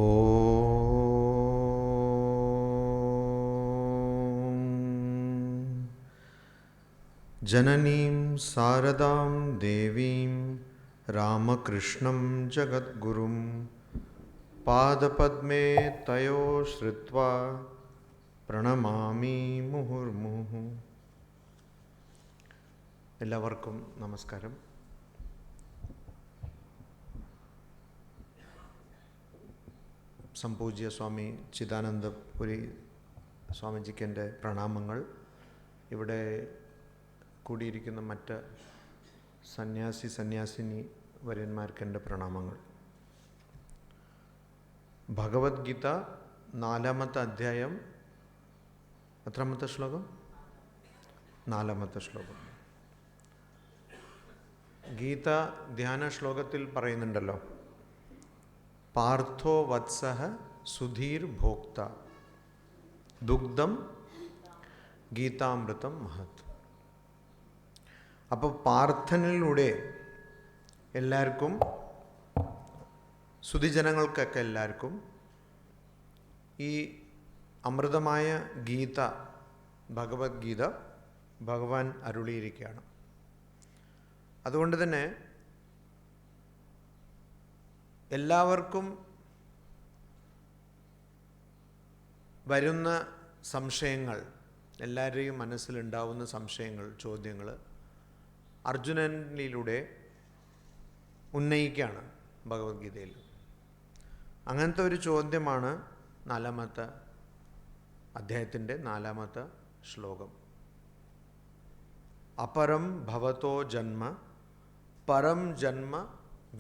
ഓം ജനനീം സാരദാം ദേവീം രാമകൃഷ്ണം ജഗദ്ഗുരും പാദപദ്മേ thio ശ്രുത്വാ പ്രണമാമി മുഹുർമുഹു. എല്ലാവർക്കും നമസ്കാരം. സംപൂജ്യ സ്വാമി ചിദാനന്ദപുരി സ്വാമിജിക്ക് എൻ്റെ പ്രണാമങ്ങൾ. ഇവിടെ കൂടിയിരിക്കുന്ന മറ്റ് സന്യാസിനി വര്യന്മാർക്ക് എൻ്റെ പ്രണാമങ്ങൾ. ഭഗവത്ഗീത 4-ാമത്തെ അധ്യായം, എത്രാമത്തെ ശ്ലോകം? 4-ാമത്തെ ശ്ലോകം. ഗീത ധ്യാന ശ്ലോകത്തിൽ പറയുന്നുണ്ടല്ലോ, പാർത്ഥോ വത്സഃ സുധീർ ഭോക്ത ദുഗ്ധം ഗീതാമൃതം മഹത്. അപ്പോൾ പാർത്ഥനിലൂടെ എല്ലാവർക്കും, സുധിജനങ്ങൾക്കൊക്കെ എല്ലാവർക്കും ഈ അമൃതമായ ഗീത, ഭഗവത്ഗീത ഭഗവാൻ അരുളിയിരിക്കുകയാണ്. അതുകൊണ്ട് തന്നെ എല്ലാവർക്കും വരുന്ന സംശയങ്ങൾ, എല്ലാവരുടെയും മനസ്സിലുണ്ടാവുന്ന സംശയങ്ങൾ, ചോദ്യങ്ങൾ അർജുനനിലൂടെ ഉന്നയിക്കുകയാണ് ഭഗവത്ഗീതയിൽ. അങ്ങനത്തെ ഒരു ചോദ്യമാണ് 4-ാമത്തെ അധ്യായത്തിൻ്റെ 4-ാമത്തെ ശ്ലോകം. അപരം ഭവതോ ജന്മ പരം ജന്മ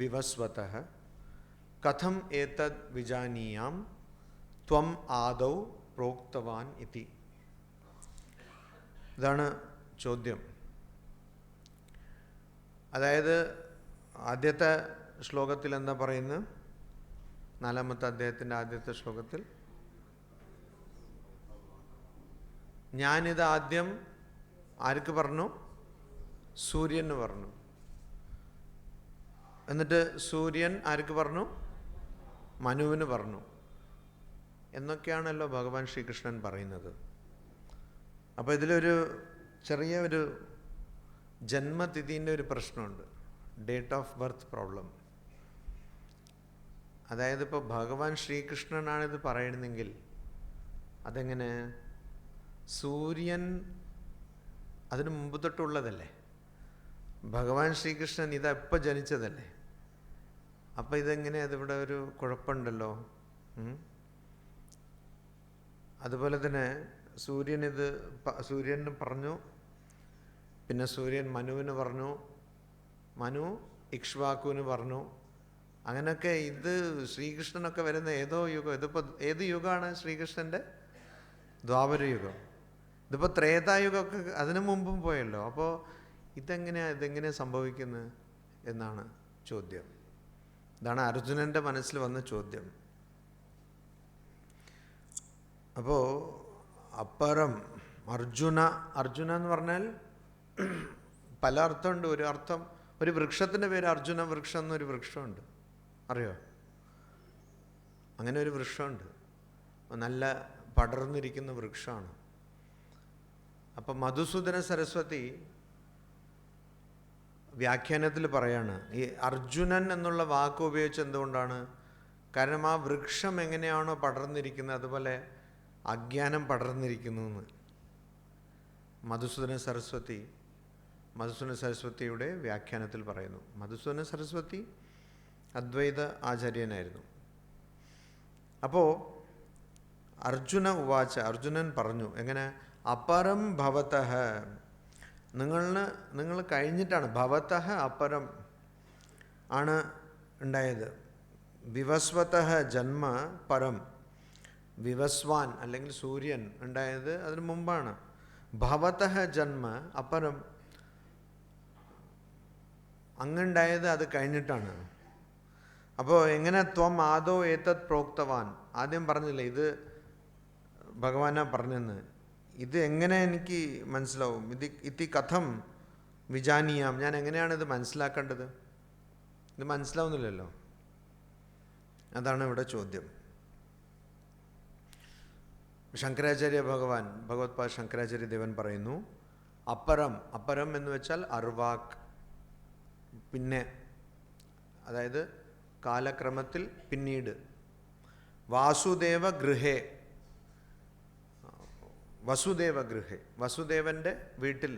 വിവസ്വതഃ കഥം ഏതദ് വിജാനീയാം ത്വം ആദൗ പ്രോക്തവാൻ ഇതി. ഇതാണ് ചോദ്യം. അതായത് ആദ്യത്തെ ശ്ലോകത്തിൽ എന്താ പറയുന്നത്? 4-ാമത്തെ അധ്യായത്തിൻ്റെ ആദ്യത്തെ ശ്ലോകത്തിൽ ഞാനിത് ആദ്യം ആർക്ക് പറഞ്ഞു? സൂര്യന് പറഞ്ഞു. എന്നിട്ട് സൂര്യൻ ആർക്ക് പറഞ്ഞു? മനുവിന് പറഞ്ഞു എന്നൊക്കെയാണല്ലോ ഭഗവാൻ ശ്രീകൃഷ്ണൻ പറയുന്നത്. അപ്പോൾ ഇതിലൊരു ചെറിയ ഒരു ജന്മതിഥീൻ്റെ ഒരു പ്രശ്നമുണ്ട്, ഡേറ്റ് ഓഫ് ബർത്ത് പ്രോബ്ലം. അതായത് ഇപ്പോൾ ഭഗവാൻ ശ്രീകൃഷ്ണനാണിത് പറയുന്നതെങ്കിൽ അതെങ്ങനെ? സൂര്യൻ അതിന് മുമ്പ് തൊട്ടുള്ളതല്ലേ, ഭഗവാൻ ശ്രീകൃഷ്ണൻ ഇതെപ്പോൾ ജനിച്ചതല്ലേ. അപ്പം ഇതെങ്ങനെ? അതിവിടെ ഒരു കുഴപ്പമുണ്ടല്ലോ. അതുപോലെ തന്നെ സൂര്യന് പറഞ്ഞു, പിന്നെ സൂര്യൻ മനുവിന് പറഞ്ഞു, മനു ഇക്ഷ്വാക്കുവിന് പറഞ്ഞു. അങ്ങനെയൊക്കെ ഇത് ശ്രീകൃഷ്ണനൊക്കെ വരുന്ന ഏതോ യുഗം. ഇതിപ്പോൾ ഏത് യുഗമാണ് ശ്രീകൃഷ്ണൻ്റെ? ദ്വാപരയുഗം. ഇതിപ്പോൾ ത്രേതായുഗമൊക്കെ അതിനു മുമ്പും പോയല്ലോ. അപ്പോൾ ഇതെങ്ങനെയാണ് സംഭവിക്കുന്നത് എന്നാണ് ചോദ്യം. ഇതാണ് അർജുനൻ്റെ മനസ്സിൽ വന്ന ചോദ്യം. അപ്പോൾ അപ്പരം അർജുന എന്ന് പറഞ്ഞാൽ പല അർത്ഥമുണ്ട്. ഒരു അർത്ഥം, ഒരു വൃക്ഷത്തിൻ്റെ പേര് അർജുന വൃക്ഷം എന്നൊരു വൃക്ഷമുണ്ട്, അറിയോ? അങ്ങനെ ഒരു വൃക്ഷമുണ്ട്, നല്ല പടർന്നിരിക്കുന്ന വൃക്ഷമാണ്. അപ്പം മധുസൂദന സരസ്വതി വ്യാഖ്യാനത്തിൽ പറയാണ്, ഈ അർജുനൻ എന്നുള്ള വാക്ക് ഉപയോഗിച്ച് എന്തുകൊണ്ടാണ്? കാരണം ആ വൃക്ഷം എങ്ങനെയാണോ പടർന്നിരിക്കുന്നത് അതുപോലെ അജ്ഞാനം പടർന്നിരിക്കുന്നു എന്ന് മധുസൂദന സരസ്വതിയുടെ വ്യാഖ്യാനത്തിൽ പറയുന്നു. മധുസൂദന സരസ്വതി അദ്വൈത ആചാര്യനായിരുന്നു. അപ്പോൾ അർജുനൻ പറഞ്ഞു, എങ്ങനെ? അപരം ഭവതഃ, നിങ്ങൾ കഴിഞ്ഞിട്ടാണ്. ഭവതഃ അപരം ആണ് ഉണ്ടായത്. വിവസ്വതഃ ജന്മ പരം, വിവസ്വാൻ അല്ലെങ്കിൽ സൂര്യൻ ഉണ്ടായത് അതിന് മുമ്പാണ്. ഭവതഃ ജന്മ അപരം, അങ്ങുണ്ടായത് അത് കഴിഞ്ഞിട്ടാണ്. അപ്പോൾ എങ്ങനെ? ത്വം ആദോ ഏതത് പ്രോക്തവാൻ, ആദ്യം പറഞ്ഞില്ലേ ഇത് ഭഗവാനാ പറഞ്ഞെന്ന്. ഇത് എങ്ങനെ എനിക്ക് മനസ്സിലാവും? ഇതി കഥം വിജാനീയാം, ഞാൻ എങ്ങനെയാണ് ഇത് മനസ്സിലാക്കേണ്ടത്? ഇത് മനസ്സിലാവുന്നില്ലല്ലോ. അതാണ് ഇവിടെ ചോദ്യം. ശങ്കരാചാര്യ ഭഗവാൻ, ഭഗവത്പാദ ശങ്കരാചാര്യ ദേവൻ പറയുന്നു, അപ്പരം, അപ്പരം എന്ന് വെച്ചാൽ അർവാക്, പിന്നെ, അതായത് കാലക്രമത്തിൽ പിന്നീട്. വാസുദേവ ഗൃഹേ, വസുദേവ ഗൃഹേ, വസുദേവൻ്റെ വീട്ടിൽ.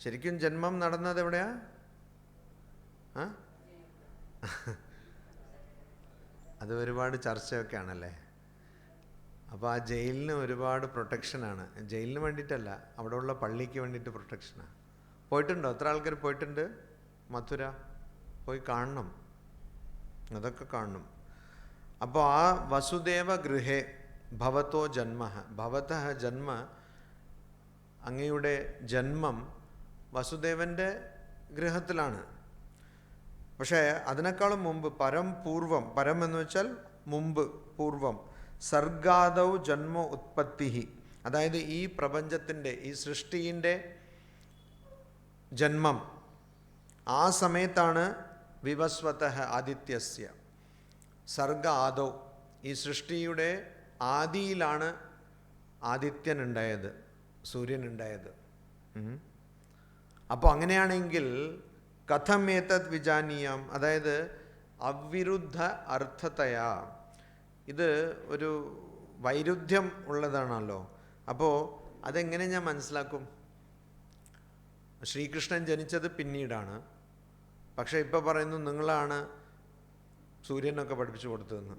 ശരിക്കും ജന്മം നടന്നത് എവിടെയാ? അത് ഒരുപാട് ചർച്ചയൊക്കെ ആണല്ലേ. അപ്പോൾ ആ ജയിലിന് ഒരുപാട് പ്രൊട്ടക്ഷനാണ്. ജയിലിന് വേണ്ടിയിട്ടല്ല, അവിടെ ഉള്ള പള്ളിക്ക് വേണ്ടിയിട്ട് പ്രൊട്ടക്ഷനാണ്. പോയിട്ടുണ്ടോ? എത്ര ആൾക്കാർ പോയിട്ടുണ്ട് മഥുര? പോയി കാണണം, അതൊക്കെ കാണണം. അപ്പോൾ ആ വസുദേവ ഗൃഹേ ഭവതോ ജന്മ, ഭവതഃ ജന്മ, അങ്ങയുടെ ജന്മം വസുദേവൻ്റെ ഗൃഹത്തിലാണ്. പക്ഷേ അതിനേക്കാളും മുമ്പ്, പരം പൂർവം, പരം എന്ന് വെച്ചാൽ മുമ്പ്, പൂർവം, സർഗാദൗ ജന്മ ഉത്പത്തി, അതായത് ഈ പ്രപഞ്ചത്തിൻ്റെ, ഈ സൃഷ്ടിൻ്റെ ജന്മം ആ സമയത്താണ്. വിവസ്വതഃ ആദിത്യസ്യ, സർഗ ആദൗ, ഈ സൃഷ്ടിയുടെ ആദിയിലാണ് ആദിത്യൻ ഉണ്ടായത്, സൂര്യൻ ഉണ്ടായത്. അപ്പോൾ അങ്ങനെയാണെങ്കിൽ കഥമേതത് വിജാനീയം, അതായത് അവിരുദ്ധ അർത്ഥതയാ, ഇത് ഒരു വൈരുദ്ധ്യം ഉള്ളതാണല്ലോ. അപ്പോൾ അതെങ്ങനെ ഞാൻ മനസ്സിലാക്കും? ശ്രീകൃഷ്ണൻ ജനിച്ചത് പിന്നീടാണ്, പക്ഷേ ഇപ്പോൾ പറയുന്നു നിങ്ങളാണ് സൂര്യനൊക്കെ പഠിപ്പിച്ചു കൊടുത്തതെന്ന്.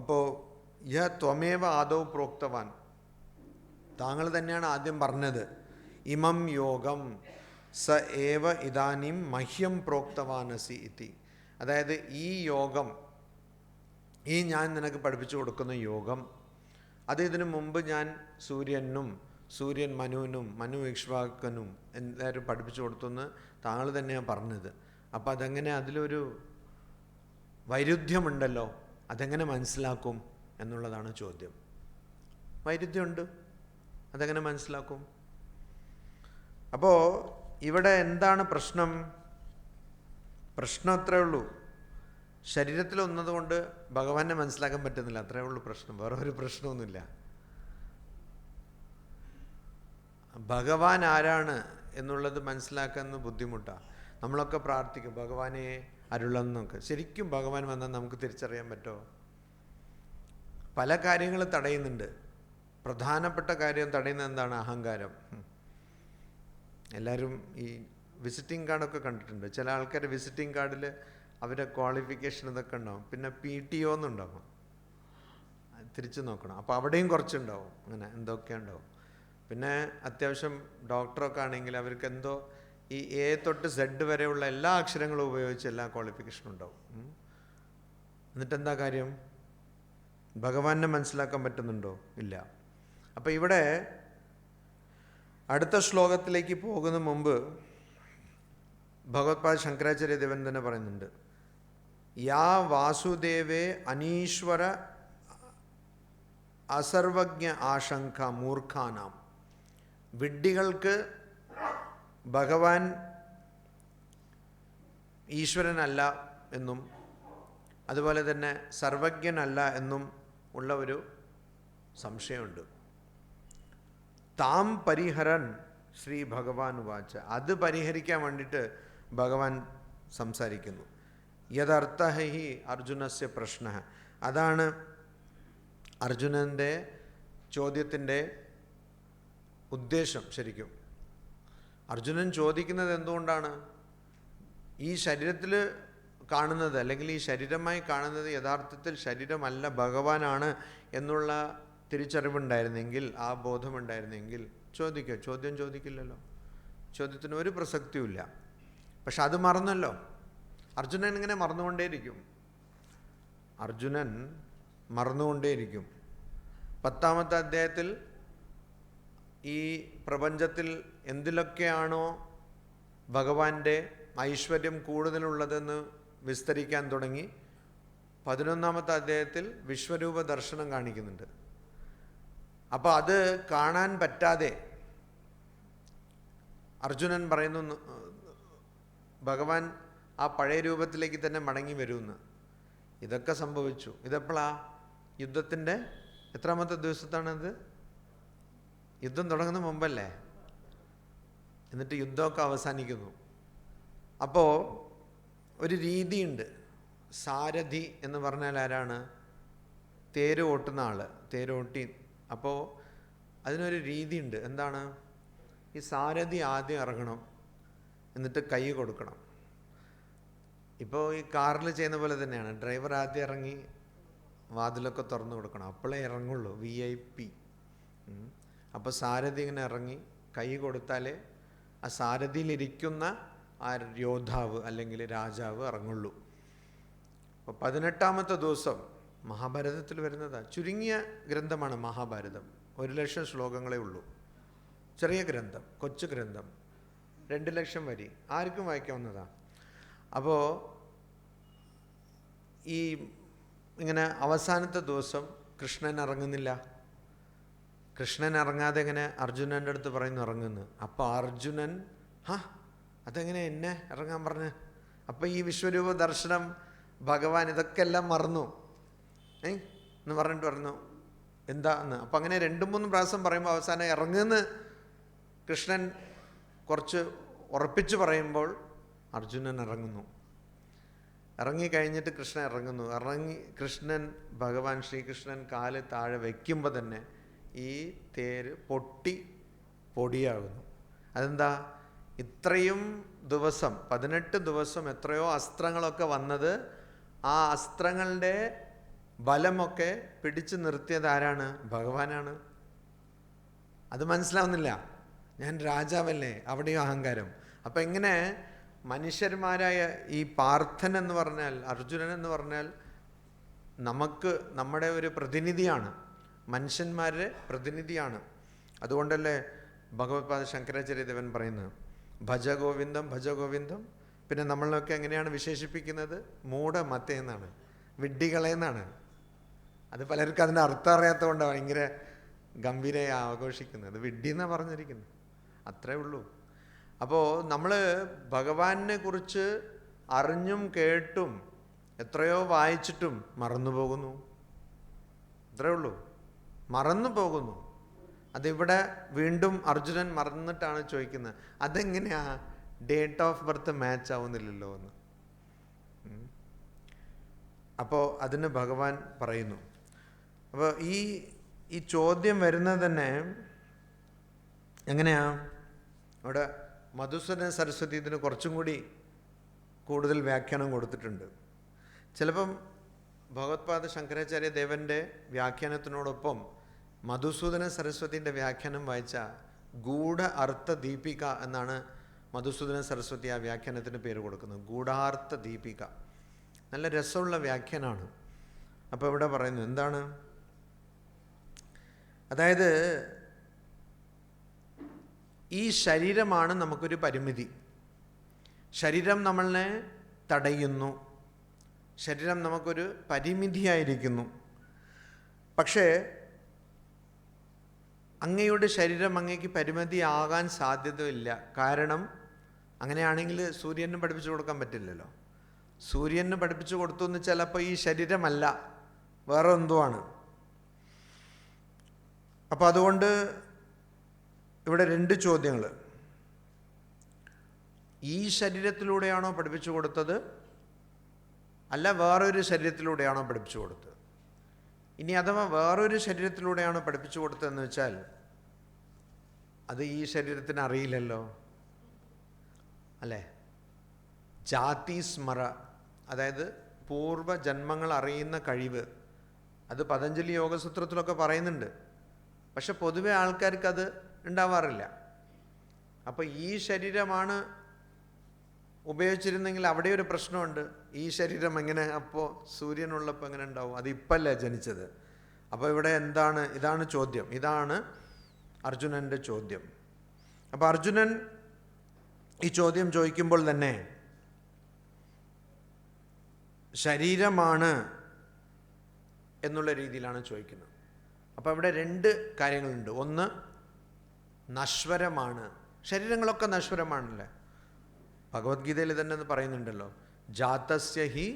അപ്പോൾ യ ത്വമേവ ആദൗ പ്രോക്തവാൻ, താങ്കൾ തന്നെയാണ് ആദ്യം പറഞ്ഞത്. ഇമം യോഗം സ ഏവ ഇദാനീം മഹ്യം പ്രോക്തവാനസി ഇതി, അതായത് ഈ യോഗം, ഈ ഞാൻ നിനക്ക് പഠിപ്പിച്ചു കൊടുക്കുന്ന യോഗം, അത് ഇതിനു മുമ്പ് ഞാൻ സൂര്യനും, സൂര്യൻ മനുവിനും, മനു ഇക്ഷ്വാകനും എല്ലാവരും പഠിപ്പിച്ചു കൊടുത്തെന്ന് താങ്കൾ തന്നെയാണ് പറഞ്ഞത്. അപ്പോൾ അതെങ്ങനെ, അതിലൊരു വൈരുദ്ധ്യമുണ്ടല്ലോ, അതെങ്ങനെ മനസ്സിലാക്കും എന്നുള്ളതാണ് ചോദ്യം. വൈരുദ്ധ്യമുണ്ട്, അതെങ്ങനെ മനസ്സിലാക്കും? അപ്പോൾ ഇവിടെ എന്താണ് പ്രശ്നം? പ്രശ്നം അത്രേ ഉള്ളൂ, ശരീരത്തിൽ ഒന്നതുകൊണ്ട് ഭഗവാനെ മനസ്സിലാക്കാൻ പറ്റുന്നില്ല, അത്രേ ഉള്ളൂ പ്രശ്നം, വേറെ ഒരു പ്രശ്നമൊന്നുമില്ല. ഭഗവാൻ ആരാണ് എന്നുള്ളത് മനസ്സിലാക്കാൻ ബുദ്ധിമുട്ടാണ്. നമ്മളൊക്കെ പ്രാർത്ഥിക്കും ഭഗവാനെ അരുളെന്നൊക്കെ. ശരിക്കും ഭഗവാൻ വന്നാൽ നമുക്ക് തിരിച്ചറിയാൻ പറ്റുമോ? പല കാര്യങ്ങൾ തടയുന്നുണ്ട്. പ്രധാനപ്പെട്ട കാര്യം തടയുന്നത് എന്താണ്? അഹങ്കാരം. എല്ലാവരും ഈ വിസിറ്റിംഗ് കാർഡൊക്കെ കണ്ടിട്ടുണ്ട്. ചില ആൾക്കാർ വിസിറ്റിംഗ് കാർഡിൽ അവരുടെ ക്വാളിഫിക്കേഷൻ ഇതൊക്കെ ഉണ്ടാവും, പിന്നെ PTO എന്നുണ്ടാവും, തിരിച്ചു നോക്കണം. അപ്പോൾ അവിടെയും കുറച്ചുണ്ടാവും, അങ്ങനെ എന്തൊക്കെ ഉണ്ടാവും. പിന്നെ അത്യാവശ്യം ഡോക്ടറൊക്കെ ആണെങ്കിൽ അവർക്ക് എന്തോ ഈ A തൊട്ട് Z വരെയുള്ള എല്ലാ അക്ഷരങ്ങളും ഉപയോഗിച്ച് എല്ലാ ക്വാളിഫിക്കേഷനും ഉണ്ടാവും. എന്നിട്ടെന്താ കാര്യം? ഭഗവാനെ മനസ്സിലാക്കാൻ പറ്റുന്നുണ്ടോ? ഇല്ല. അപ്പോൾ ഇവിടെ അടുത്ത ശ്ലോകത്തിലേക്ക് പോകുന്ന മുമ്പ് ഭഗവത്പാദ ശങ്കരാചാര്യ ദേവൻ തന്നെ പറയുന്നുണ്ട്, യാ വാസുദേവേ അനീശ്വര അസർവജ്ഞ ആശങ്ക മൂർഖാനാം, വിഡ്ഢികൾക്ക് ഭഗവാൻ ഈശ്വരനല്ല എന്നും അതുപോലെ തന്നെ സർവജ്ഞനല്ല എന്നും ഉള്ള ഒരു സംശയമുണ്ട്. താം പരിഹരൻ ശ്രീ ഭഗവാൻ വാച്ച, അത് പരിഹരിക്കാൻ വേണ്ടിയിട്ട് ഭഗവാൻ സംസാരിക്കുന്നു. യദർത്ഥ ഹി അർജുനസ്യ പ്രശ്ന, അതാണ് അർജുനൻ്റെ ചോദ്യത്തിൻ്റെ ഉദ്ദേശം. ശരിക്കും അർജുനൻ ചോദിക്കുന്നത് എന്തുകൊണ്ടാണ്? ഈ ശരീരത്തിൽ കാണുന്നത്, അല്ലെങ്കിൽ ഈ ശരീരമായി കാണുന്നത് യഥാർത്ഥത്തിൽ ശരീരമല്ല, ഭഗവാനാണ് എന്നുള്ള തിരിച്ചറിവുണ്ടായിരുന്നെങ്കിൽ, ആ ബോധമുണ്ടായിരുന്നെങ്കിൽ ചോദ്യം ചോദിക്കില്ലല്ലോ. ചോദ്യത്തിന് ഒരു പ്രസക്തിയുമില്ല. പക്ഷെ അത് മറന്നല്ലോ. അർജുനൻ ഇങ്ങനെ മറന്നുകൊണ്ടേയിരിക്കും. അർജുനൻ മറന്നുകൊണ്ടേയിരിക്കും. 10ാമത്തെ അധ്യായത്തിൽ ഈ പ്രപഞ്ചത്തിൽ എന്തിലൊക്കെയാണോ ഭഗവാന്റെ ഐശ്വര്യം കൂടുതലുള്ളതെന്ന് വിസ്തരിക്കാൻ തുടങ്ങി. 11ാമത്തെ അധ്യായത്തിൽ വിശ്വരൂപ ദർശനം കാണിക്കുന്നുണ്ട്. അപ്പോൾ അത് കാണാൻ പറ്റാതെ അർജുനൻ പറയുന്നു ഭഗവാൻ ആ പഴയ രൂപത്തിലേക്ക് തന്നെ മടങ്ങി വരുമെന്ന്. ഇതൊക്കെ സംഭവിച്ചു. ഇതെപ്പോഴാ? യുദ്ധത്തിൻ്റെ എത്രാമത്തെ ദിവസത്താണത്? യുദ്ധം തുടങ്ങുന്ന മുമ്പല്ലേ? എന്നിട്ട് യുദ്ധമൊക്കെ അവസാനിക്കുന്നു. അപ്പോൾ ഒരു രീതിയുണ്ട്. സാരഥി എന്ന് പറഞ്ഞാൽ ആരാണ്? തേര് ഓട്ടുന്ന ആൾ, തേരോട്ടി. അപ്പോൾ അതിനൊരു രീതിയുണ്ട്. എന്താണ്? ഈ സാരഥി ആദ്യം ഇറങ്ങണം, എന്നിട്ട് കൈ കൊടുക്കണം. ഇപ്പോൾ ഈ കാറിൽ ചെയ്യുന്ന പോലെ തന്നെയാണ്. ഡ്രൈവർ ആദ്യം ഇറങ്ങി വാതിലൊക്കെ തുറന്നു കൊടുക്കണം, അപ്പോഴേ ഇറങ്ങുള്ളൂ. VIP. അപ്പോൾ സാരഥി ഇങ്ങനെ ഇറങ്ങി കൈ കൊടുത്താലേ ആ സാരഥിയിലിരിക്കുന്ന ആ യോദ്ധാവ് അല്ലെങ്കിൽ രാജാവ് ഇറങ്ങുള്ളൂ. അപ്പോൾ 18ാമത്തെ ദിവസം മഹാഭാരതത്തിൽ വരുന്നതാണ്. ചുരുങ്ങിയ ഗ്രന്ഥമാണ് മഹാഭാരതം. 1,00,000 ശ്ലോകങ്ങളേ ഉള്ളൂ. ചെറിയ ഗ്രന്ഥം, കൊച്ചു ഗ്രന്ഥം. 2,00,000 വരി, ആർക്കും വായിക്കാവുന്നതാണ്. അപ്പോൾ ഈ ഇങ്ങനെ അവസാനത്തെ ദിവസം കൃഷ്ണൻ ഇറങ്ങുന്നില്ല. കൃഷ്ണൻ ഇറങ്ങാതെ ഇങ്ങനെ അർജുനൻ്റെ അടുത്ത് പറയുന്നു ഇറങ്ങുന്നു. അപ്പോൾ അർജുനൻ, അതെങ്ങനെ എന്നെ ഇറങ്ങാൻ പറഞ്ഞ്? അപ്പം ഈ വിശ്വരൂപ ദർശനം, ഭഗവാൻ ഇതൊക്കെ എല്ലാം മറന്നു എന്ന് പറഞ്ഞിട്ട് പറഞ്ഞു എന്താ എന്ന്. അപ്പം അങ്ങനെ 2-3 പ്രാവശ്യം പറയുമ്പോൾ അവസാനം ഇറങ്ങുന്ന കൃഷ്ണൻ കുറച്ച് ഉറപ്പിച്ച് പറയുമ്പോൾ അർജുനൻ ഇറങ്ങുന്നു. ഇറങ്ങിക്കഴിഞ്ഞിട്ട് കൃഷ്ണൻ ഇറങ്ങുന്നു. കൃഷ്ണൻ, ഭഗവാൻ ശ്രീകൃഷ്ണൻ കാല് താഴെ വയ്ക്കുമ്പോൾ തന്നെ ഈ തേര് പൊട്ടി പൊടിയാകുന്നു. അതെന്താ? ഇത്രയും ദിവസം 18 ദിവസം എത്രയോ അസ്ത്രങ്ങളൊക്കെ വന്നത്, ആ അസ്ത്രങ്ങളുടെ ബലമൊക്കെ പിടിച്ചു നിർത്തിയത് ആരാണ്? ഭഗവാനാണ്. അത് മനസ്സിലാവുന്നില്ല. ഞാൻ രാജാവല്ലേ, അവിടെയും അഹങ്കാരം. അപ്പം ഇങ്ങനെ മനുഷ്യന്മാരായ ഈ പാർത്ഥൻ എന്ന് പറഞ്ഞാൽ, അർജുനൻ എന്ന് പറഞ്ഞാൽ നമ്മുടെ ഒരു പ്രതിനിധിയാണ്, മനുഷ്യന്മാരുടെ പ്രതിനിധിയാണ്. അതുകൊണ്ടല്ലേ ഭഗവത്പാദ ശങ്കരാചാര്യദേവൻ പറയുന്നത് ഭജ ഗോവിന്ദം ഭജ ഗോവിന്ദം. പിന്നെ നമ്മളൊക്കെ എങ്ങനെയാണ് വിശേഷിപ്പിക്കുന്നത്? മൂഢമത്തെ എന്നാണ്, വിഡ്ഢികളെന്നാണ്. അത് പലർക്കും അതിൻ്റെ അർത്ഥം അറിയാത്തതുകൊണ്ടാണ് ഭയങ്കര ഗംഭീരമായി ആഘോഷിക്കുന്നത്. വിഡ്ഢി എന്നാണ് പറഞ്ഞിരിക്കുന്നത്, അത്രേ ഉള്ളൂ. അപ്പോൾ നമ്മൾ ഭഗവാനെ കുറിച്ച് അറിഞ്ഞും കേട്ടും എത്രയോ വായിച്ചിട്ടും മറന്നു പോകുന്നു. അത്രേ ഉള്ളൂ, മറന്നു പോകുന്നു. അതിവിടെ വീണ്ടും അർജുനൻ മറന്നിട്ടാണ് ചോദിക്കുന്നത്, അതെങ്ങനെയാ ഡേറ്റ് ഓഫ് ബർത്ത് മാച്ച് ആവുന്നില്ലല്ലോ എന്ന്. അപ്പോൾ അതിന് ഭഗവാൻ പറയുന്നു. അപ്പോൾ ഈ ചോദ്യം വരുന്നത് തന്നെ എങ്ങനെയാ? അവിടെ മധുസൂദന സരസ്വതി ഇതിന് കുറച്ചും കൂടി കൂടുതൽ വ്യാഖ്യാനം കൊടുത്തിട്ടുണ്ട്. ചിലപ്പം ഭഗവത്പാദ ശങ്കരാചാര്യ ദേവൻ്റെ വ്യാഖ്യാനത്തിനോടൊപ്പം മധുസൂദന സരസ്വതിൻ്റെ വ്യാഖ്യാനം വായിച്ച ഗൂഢ അർത്ഥ ദീപിക എന്നാണ് മധുസൂദന സരസ്വതി ആ വ്യാഖ്യാനത്തിന് പേര് കൊടുക്കുന്നത്. ഗൂഢാർത്ഥ ദീപിക. നല്ല രസമുള്ള വ്യാഖ്യാനമാണ്. അപ്പോൾ ഇവിടെ പറയുന്നു എന്താണ്? അതായത് ഈ ശരീരമാണ് നമുക്കൊരു പരിമിതി. ശരീരം നമ്മളെ തടയുന്നു, ശരീരം നമുക്കൊരു പരിമിതിയായിരിക്കുന്നു. പക്ഷേ അങ്ങയുടെ ശരീരം അങ്ങേക്ക് പരിമിതിയാകാൻ സാധ്യതയില്ല. കാരണം അങ്ങനെയാണെങ്കിൽ സൂര്യന് പഠിപ്പിച്ചു കൊടുക്കാൻ പറ്റില്ലല്ലോ. സൂര്യന് പഠിപ്പിച്ചു കൊടുത്തു എന്ന് ചിലപ്പോൾ ഈ ശരീരമല്ല, വേറെ എന്തോ ആണ്. അപ്പോൾ അതുകൊണ്ട് ഇവിടെ 2 ചോദ്യങ്ങൾ. ഈ ശരീരത്തിലൂടെയാണോ പഠിപ്പിച്ചു കൊടുത്തത്, അല്ല വേറൊരു ശരീരത്തിലൂടെയാണോ പഠിപ്പിച്ചു കൊടുത്തത്? ഇനി അഥവാ വേറൊരു ശരീരത്തിലൂടെയാണോ പഠിപ്പിച്ചു കൊടുത്തതെന്ന് വെച്ചാൽ അത് ഈ ശരീരത്തിന് അറിയില്ലല്ലോ, അല്ലേ? ജാതി സ്മര, അതായത് പൂർവ്വജന്മങ്ങൾ അറിയുന്ന കഴിവ്, അത് പതഞ്ജലി യോഗസൂത്രത്തിലൊക്കെ പറയുന്നുണ്ട്. പക്ഷെ പൊതുവെ ആൾക്കാർക്ക് അത് ഉണ്ടാവാറില്ല. അപ്പോൾ ഈ ശരീരമാണ് ഉപയോഗിച്ചിരുന്നെങ്കിൽ അവിടെ ഒരു പ്രശ്നമുണ്ട്. ഈ ശരീരം എങ്ങനെ അപ്പോൾ സൂര്യനുള്ളപ്പോൾ എങ്ങനെ ഉണ്ടാവും? അത് ഇപ്പല്ലേ ജനിച്ചത്. അപ്പോൾ ഇവിടെ എന്താണ്? ഇതാണ് ചോദ്യം. ഇതാണ് അർജുനൻ്റെ ചോദ്യം. അപ്പോൾ അർജുനൻ ഈ ചോദ്യം ചോദിക്കുമ്പോൾ തന്നെ ശരീരമാണ് എന്നുള്ള രീതിയിലാണ് ചോദിക്കുന്നത്. അപ്പോൾ ഇവിടെ 2 കാര്യങ്ങളുണ്ട്. ഒന്ന്, നശ്വരമാണ്. ശരീരങ്ങളൊക്കെ നശ്വരമാണല്ലേ. ഭഗവത്ഗീതയിൽ തന്നെ പറയുന്നുണ്ടല്ലോ, ജാതസ്യ ഹി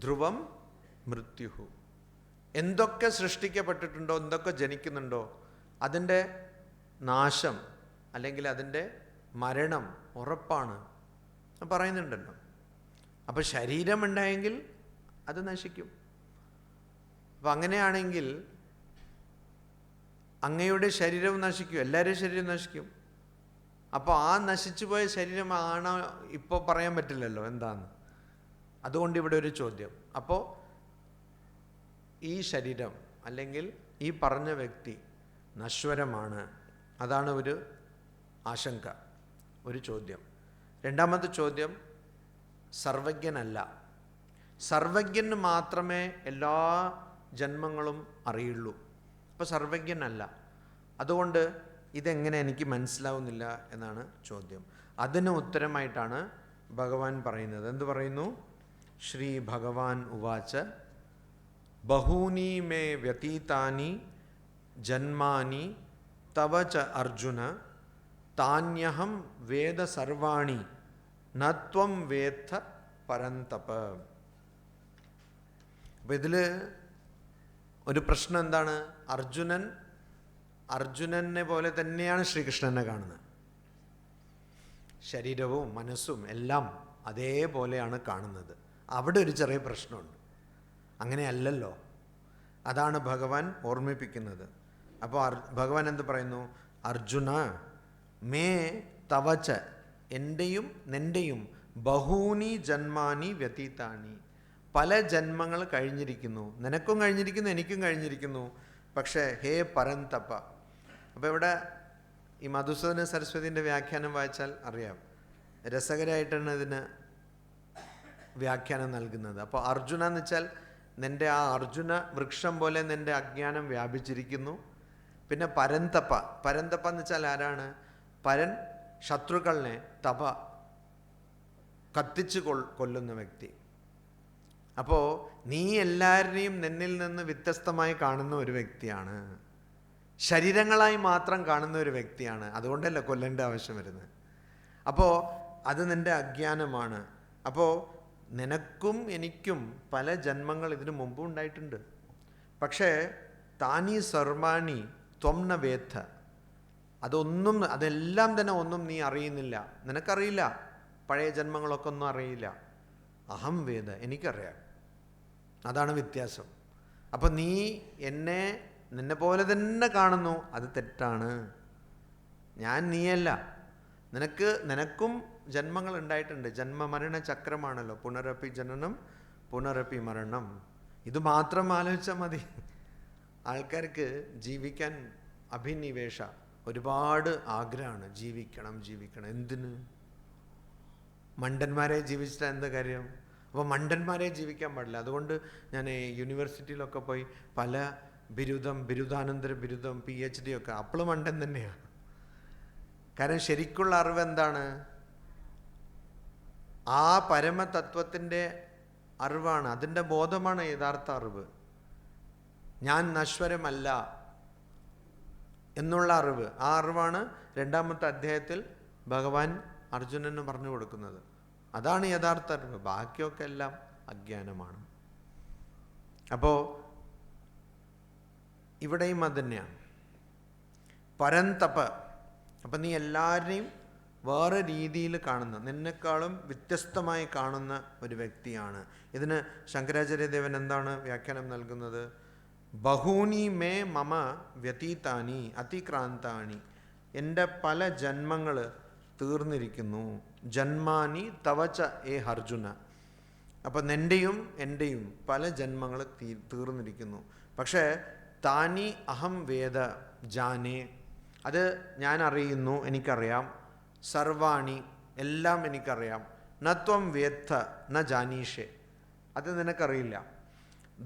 ധ്രുവം മൃത്യുഹു. എന്തൊക്കെ സൃഷ്ടിക്കപ്പെട്ടിട്ടുണ്ടോ, എന്തൊക്കെ ജനിക്കുന്നുണ്ടോ, അതിൻ്റെ നാശം അല്ലെങ്കിൽ അതിൻ്റെ മരണം ഉറപ്പാണ് പറയുന്നുണ്ടല്ലോ. അപ്പോൾ ശരീരമുണ്ടായെങ്കിൽ അത് നശിക്കും. അപ്പം അങ്ങനെയാണെങ്കിൽ അങ്ങയുടെ ശരീരവും നശിക്കും, എല്ലാവരുടെയും ശരീരം നശിക്കും. അപ്പോൾ ആ നശിച്ചു പോയ ശരീരമാണോ ഇപ്പോൾ പറയാൻ പറ്റില്ലല്ലോ എന്താന്ന്. അതുകൊണ്ട് ഇവിടെ ഒരു ചോദ്യം. അപ്പോൾ ഈ ശരീരം അല്ലെങ്കിൽ ഈ പറഞ്ഞ വ്യക്തി നശ്വരമാണ്, അതാണ് ഒരു ആശങ്ക, ഒരു ചോദ്യം. രണ്ടാമത്തെ ചോദ്യം, സർവജ്ഞനല്ല. സർവജ്ഞന് മാത്രമേ എല്ലാ ജന്മങ്ങളും അറിയുള്ളൂ. അപ്പോൾ സർവജ്ഞനല്ല. അതുകൊണ്ട് ഇതെങ്ങനെ എനിക്ക് മനസ്സിലാവുന്നില്ല എന്നാണ് ചോദ്യം. അതിന് ഉത്തരമായിട്ടാണ് ഭഗവാൻ പറയുന്നത്. എന്ത് പറയുന്നു? ശ്രീ ഭഗവാൻ ഉവാച ബഹൂനി മേ വ്യതീതാനി ജന്മാനി തവ ച അർജുന താന്യഹം വേദ സർവാണി നത്വം വേത്ത പരന്തപ. അപ്പം ഇതിൽ ഒരു പ്രശ്നം എന്താണ്? അർജുനനെ പോലെ തന്നെയാണ് ശ്രീകൃഷ്ണനെ കാണുന്നത്. ശരീരവും മനസ്സും എല്ലാം അതേപോലെയാണ് കാണുന്നത്. അവിടെ ഒരു ചെറിയ പ്രശ്നമുണ്ട്. അങ്ങനെയല്ലല്ലോ, അതാണ് ഭഗവാൻ ഓർമ്മിപ്പിക്കുന്നത്. അപ്പോൾ ഭഗവാൻ എന്ത് പറയുന്നു? അർജുന മേ തവച്ച, എൻ്റെയും നിൻ്റെയും ബഹൂനി ജന്മാനി വ്യതീതാനി, പല ജന്മങ്ങൾ കഴിഞ്ഞിരിക്കുന്നു. നിനക്കും കഴിഞ്ഞിരിക്കുന്നു, എനിക്കും കഴിഞ്ഞിരിക്കുന്നു. പക്ഷേ ഹേ പരന്തപ. അപ്പോൾ ഇവിടെ ഈ മധുസൂദന സരസ്വതിൻ്റെ വ്യാഖ്യാനം വായിച്ചാൽ അറിയാം, രസകരമായിട്ടാണ് ഇതിന് വ്യാഖ്യാനം നൽകുന്നത്. അപ്പോൾ അർജുന എന്ന് വെച്ചാൽ നിൻ്റെ ആ അർജുന വൃക്ഷം പോലെ നിൻ്റെ അജ്ഞാനം വ്യാപിച്ചിരിക്കുന്നു. പിന്നെ പരന്തപ, പരന്തപ എന്ന് വെച്ചാൽ ആരാണ്? പരൻ, ശത്രുക്കളിനെ, തപ, കത്തിച്ച് കൊല്ലുന്ന വ്യക്തി. അപ്പോൾ നീ എല്ലാവരെയും നിന്നിൽ നിന്ന് വ്യത്യസ്തമായി കാണുന്ന ഒരു വ്യക്തിയാണ്, ശരീരങ്ങളായി മാത്രം കാണുന്ന ഒരു വ്യക്തിയാണ്. അതുകൊണ്ടല്ല കൊല്ലേണ്ട ആവശ്യം വരുന്നത്. അപ്പോൾ അത് നിൻ്റെ അജ്ഞാനമാണ്. അപ്പോൾ നിനക്കും എനിക്കും പല ജന്മങ്ങൾ ഇതിനു മുമ്പും ഉണ്ടായിട്ടുണ്ട്. പക്ഷേ താനീ സർവാണി ത്വംന വേത്ത, അതെല്ലാം തന്നെ ഒന്നും നീ അറിയുന്നില്ല. നിനക്കറിയില്ല, പഴയ ജന്മങ്ങളൊക്കെ ഒന്നും അറിയില്ല. അഹം വേദ, എനിക്കറിയാം. അതാണ് വ്യത്യാസം. അപ്പം നീ നിന്നെ പോലെ തന്നെ കാണുന്നു, അത് തെറ്റാണ്. ഞാൻ നീയല്ല. നിനക്കും ജന്മങ്ങൾ ഉണ്ടായിട്ടുണ്ട്. ജന്മമരണ ചക്രമാണല്ലോ, പുനരപ്പി ജനനം പുനരപ്പി മരണം. ഇത് മാത്രം ആലോചിച്ചാൽ മതി. ആൾക്കാർക്ക് ജീവിക്കാൻ അഭിനിവേശ, ഒരുപാട് ആഗ്രഹമാണ്. ജീവിക്കണം. എന്തിന്? മണ്ടന്മാരെ ജീവിച്ചിട്ട് എന്താ കാര്യം? അപ്പോൾ മണ്ടന്മാരെ ജീവിക്കാൻ പാടില്ല. അതുകൊണ്ട് ഞാൻ യൂണിവേഴ്സിറ്റിയിലൊക്കെ പോയി പല ബിരുദാനന്തര ബിരുദം, PhD ഒക്കെ, അപ്പോഴും മണ്ടൻ തന്നെയാണ്. കാരണം ശരിക്കുള്ള അറിവ് എന്താണ്? ആ പരമതത്വത്തിൻ്റെ അറിവാണ്, അതിൻ്റെ ബോധമാണ് യഥാർത്ഥ അറിവ്. ഞാൻ നശ്വരമല്ല എന്നുള്ള അറിവ്, ആ അറിവാണ് രണ്ടാമത്തെ അധ്യായത്തിൽ ഭഗവാൻ അർജുനന് പറഞ്ഞു കൊടുക്കുന്നത്. അതാണ് യഥാർത്ഥ അറിവ്. ബാക്കിയൊക്കെ എല്ലാം അജ്ഞാനമാണ്. അപ്പോൾ ഇവിടെയും അത് തന്നെയാണ് പരന്തപ. അപ്പം നീ എല്ലാവരെയും വേറെ രീതിയിൽ കാണുന്ന, നിന്നെക്കാളും വ്യത്യസ്തമായി കാണുന്ന ഒരു വ്യക്തിയാണ്. ഇതിന് ശങ്കരാചാര്യദേവൻ എന്താണ് വ്യാഖ്യാനം നൽകുന്നത്? ബഹൂനി മേ മമ വ്യതീതാനി അതിക്രാന്താനി, എൻ്റെ പല ജന്മങ്ങൾ തീർന്നിരിക്കുന്നു. ജന്മാനി തവച്ച ഏ അർജുന. അപ്പം നിൻ്റെയും എൻ്റെയും പല ജന്മങ്ങൾ തീർന്നിരിക്കുന്നു. പക്ഷേ താനി അഹം വേദ ജാനേ, അത് ഞാൻ അറിയുന്നു, എനിക്കറിയാം. സർവാണി, എല്ലാം എനിക്കറിയാം. നത്വം വേത്ത ന ജാനീഷേ, അത് നിനക്കറിയില്ല.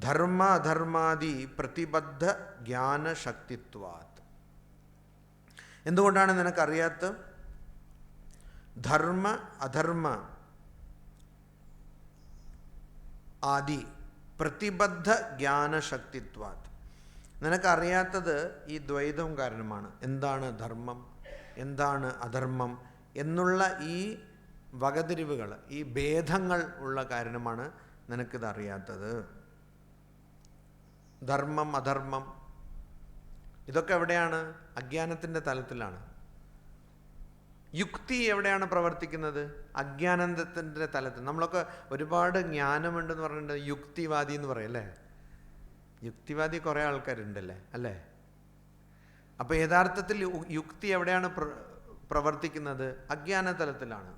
ധർമ്മ അധർമാദി പ്രതിബദ്ധ ജ്ഞാനശക്തിത്വാത്. എന്തുകൊണ്ടാണ് നിനക്കറിയാത്ത? ധർമ്മ അധർമ്മ ആദി പ്രതിബദ്ധ ജ്ഞാനശക്തിത്വാത്. നിനക്കറിയാത്തത് ഈ ദ്വൈതം കാരണമാണ്. എന്താണ് ധർമ്മം, എന്താണ് അധർമ്മം എന്നുള്ള ഈ വകതിരിവുകൾ, ഈ ഭേദങ്ങൾ ഉള്ള കാരണമാണ് നിനക്കിത് അറിയാത്തത്. ധർമ്മം അധർമ്മം, ഇതൊക്കെ എവിടെയാണ്? അജ്ഞാനത്തിൻ്റെ തലത്തിലാണ്. യുക്തി എവിടെയാണ് പ്രവർത്തിക്കുന്നത്? അജ്ഞാനത്തിൻ്റെ തലത്തിൽ. നമ്മളൊക്കെ ഒരുപാട് ജ്ഞാനമുണ്ടെന്ന് പറഞ്ഞിട്ട് യുക്തിവാദി എന്ന് പറയും അല്ലേ? യുക്തിവാദി കുറേ ആൾക്കാരുണ്ടല്ലേ അല്ലേ? അപ്പോൾ യഥാർത്ഥത്തിൽ യുക്തി എവിടെയാണ് പ്രവർത്തിക്കുന്നത്? അജ്ഞാന തലത്തിലാണ്.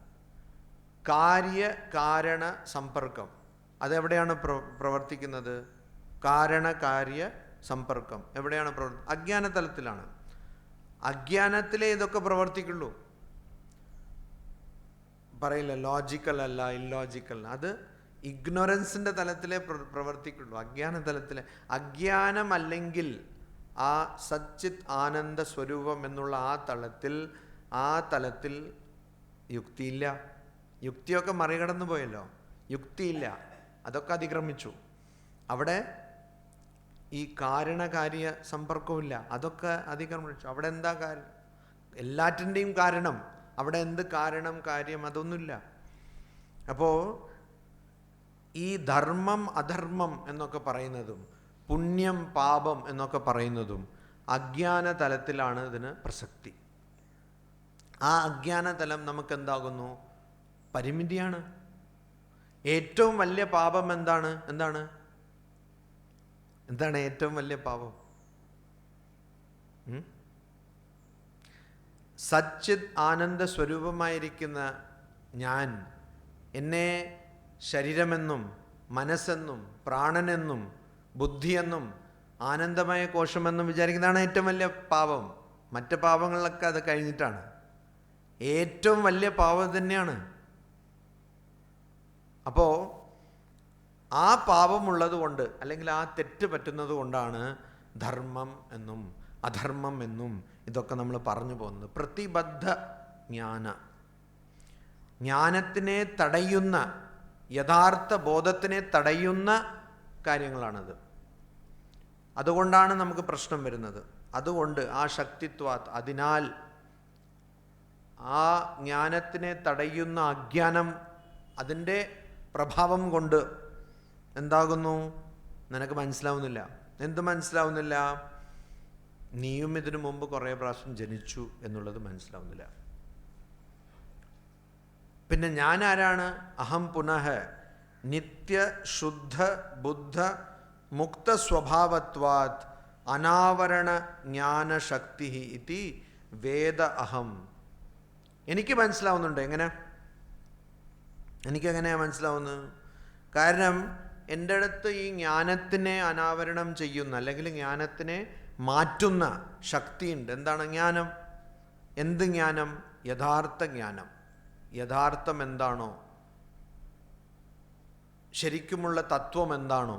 കാര്യ-കാരണ സമ്പർക്കം അതെവിടെയാണ് പ്രവർത്തിക്കുന്നത്? കാരണ-കാര്യ സമ്പർക്കം എവിടെയാണ് അജ്ഞാന തലത്തിലാണ്. അജ്ഞാനത്തിലേ ഇതൊക്കെ പ്രവർത്തിക്കുള്ളൂ. പറയില്ല ലോജിക്കൽ അല്ല, ഇല്ലോജിക്കൽ. അത് ഇഗ്നോറൻസിൻ്റെ തലത്തിലേ പ്രവർത്തിക്കുള്ളൂ, അജ്ഞാന തലത്തിലെ. അജ്ഞാനം അല്ലെങ്കിൽ ആ സച്ചിത് ആനന്ദ സ്വരൂപം എന്നുള്ള ആ തലത്തിൽ യുക്തിയില്ല. യുക്തിയൊക്കെ മറികടന്നു പോയല്ലോ. യുക്തിയില്ല, അതൊക്കെ അതിക്രമിച്ചു. അവിടെ ഈ കാരണകാര്യ സമ്പർക്കമില്ല, അതൊക്കെ അതിക്രമിച്ചു. അവിടെ എന്താ കാര്യം? എല്ലാറ്റിൻ്റെയും കാരണം. അവിടെ എന്ത് കാരണം, കാര്യം, അതൊന്നുമില്ല. അപ്പോൾ ഈ ധർമ്മം അധർമ്മം എന്നൊക്കെ പറയുന്നതും പുണ്യം പാപം എന്നൊക്കെ പറയുന്നതും അജ്ഞാന തലത്തിലാണ് ഇതിന് പ്രസക്തി. ആ അജ്ഞാന തലം നമുക്കെന്താകുന്നു? പരിമിതിയാണ്. ഏറ്റവും വലിയ പാപം എന്താണ്? എന്താണ് ഏറ്റവും വലിയ പാപം? സച്ചിത് ആനന്ദ സ്വരൂപമായിരിക്കുന്ന ഞാൻ എന്നെ ശരീരമെന്നും മനസ്സെന്നും പ്രാണനെന്നും ബുദ്ധിയെന്നും ആനന്ദമയ കോശമെന്നും വിചാരിക്കുന്നതാണ് ഏറ്റവും വലിയ പാപം. മറ്റ് പാപങ്ങളിലൊക്കെ അത് കഴിഞ്ഞിട്ടാണ്. ഏറ്റവും വലിയ പാപം തന്നെയാണ്. അപ്പോൾ ആ പാപമുള്ളത് കൊണ്ട്, അല്ലെങ്കിൽ ആ തെറ്റ് പറ്റുന്നത് കൊണ്ടാണ് ധർമ്മം എന്നും അധർമ്മം എന്നും ഇതൊക്കെ നമ്മൾ പറഞ്ഞു പോകുന്നത്. പ്രതിബദ്ധ ജ്ഞാനത്തിനെ തടയുന്ന, യഥാർത്ഥ ബോധത്തിനെ തടയുന്ന കാര്യങ്ങളാണത്. അതുകൊണ്ടാണ് നമുക്ക് പ്രശ്നം വരുന്നത്. അതുകൊണ്ട് ആ ശക്തിത്വാത്, അതിനാൽ ആ ജ്ഞാനത്തിനെ തടയുന്ന അജ്ഞാനം, അതിൻ്റെ പ്രഭാവം കൊണ്ട് എന്താകുന്നു? നിനക്ക് മനസ്സിലാവുന്നില്ല. എന്ത് മനസ്സിലാവുന്നില്ല? നീയും ഇതിനു മുമ്പ് കുറേ പ്രാവശ്യം ജനിച്ചു എന്നുള്ളത് മനസ്സിലാവുന്നില്ല. പിന്നെ ഞാൻ ആരാണ്? അഹം പുനഃ നിത്യ ശുദ്ധ ബുദ്ധ മുക്ത സ്വഭാവത്വാത് അനാവരണ ജ്ഞാനശക്തി ഇതി വേദ അഹം. എനിക്ക് മനസ്സിലാവുന്നുണ്ട്. എനിക്കെങ്ങനെയാണ് മനസ്സിലാവുന്നത്? കാരണം എൻ്റെ അടുത്ത് ഈ ജ്ഞാനത്തിനെ അനാവരണം ചെയ്യുന്ന, അല്ലെങ്കിൽ ജ്ഞാനത്തിനെ മാറ്റുന്ന ശക്തിയുണ്ട്. എന്താണ് ജ്ഞാനം? എന്ത് ജ്ഞാനം? യഥാർത്ഥ ജ്ഞാനം. യഥാർത്ഥം എന്താണോ, ശരിക്കുമുള്ള തത്വം എന്താണോ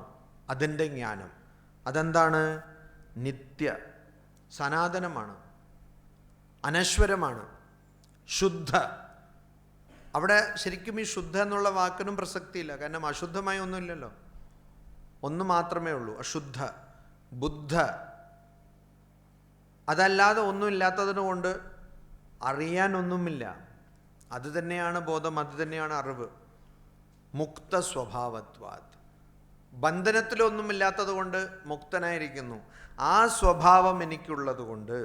അതിൻ്റെ ജ്ഞാനം. അതെന്താണ്? നിത്യ, സനാതനമാണ്, അനശ്വരമാണ്, ശുദ്ധ. അവിടെ ശരിക്കും ഈ ശുദ്ധ എന്നുള്ള വാക്കിനും പ്രസക്തിയില്ല. കാരണം അശുദ്ധമായി ഒന്നുമില്ലല്ലോ, ഒന്ന് മാത്രമേ ഉള്ളൂ, അശുദ്ധ. ബുദ്ധ, അതല്ലാതെ ഒന്നുമില്ലാത്തതിന് കൊണ്ട് അറിയാനൊന്നുമില്ല. അത് തന്നെയാണ് ബോധം, അത് തന്നെയാണ് അറിവ്. മുക്ത സ്വഭാവത്വാത്, ബന്ധനത്തിലൊന്നുമില്ലാത്തത് കൊണ്ട് മുക്തനായിരിക്കുന്നു. ആ സ്വഭാവം എനിക്കുള്ളത് കൊണ്ട്,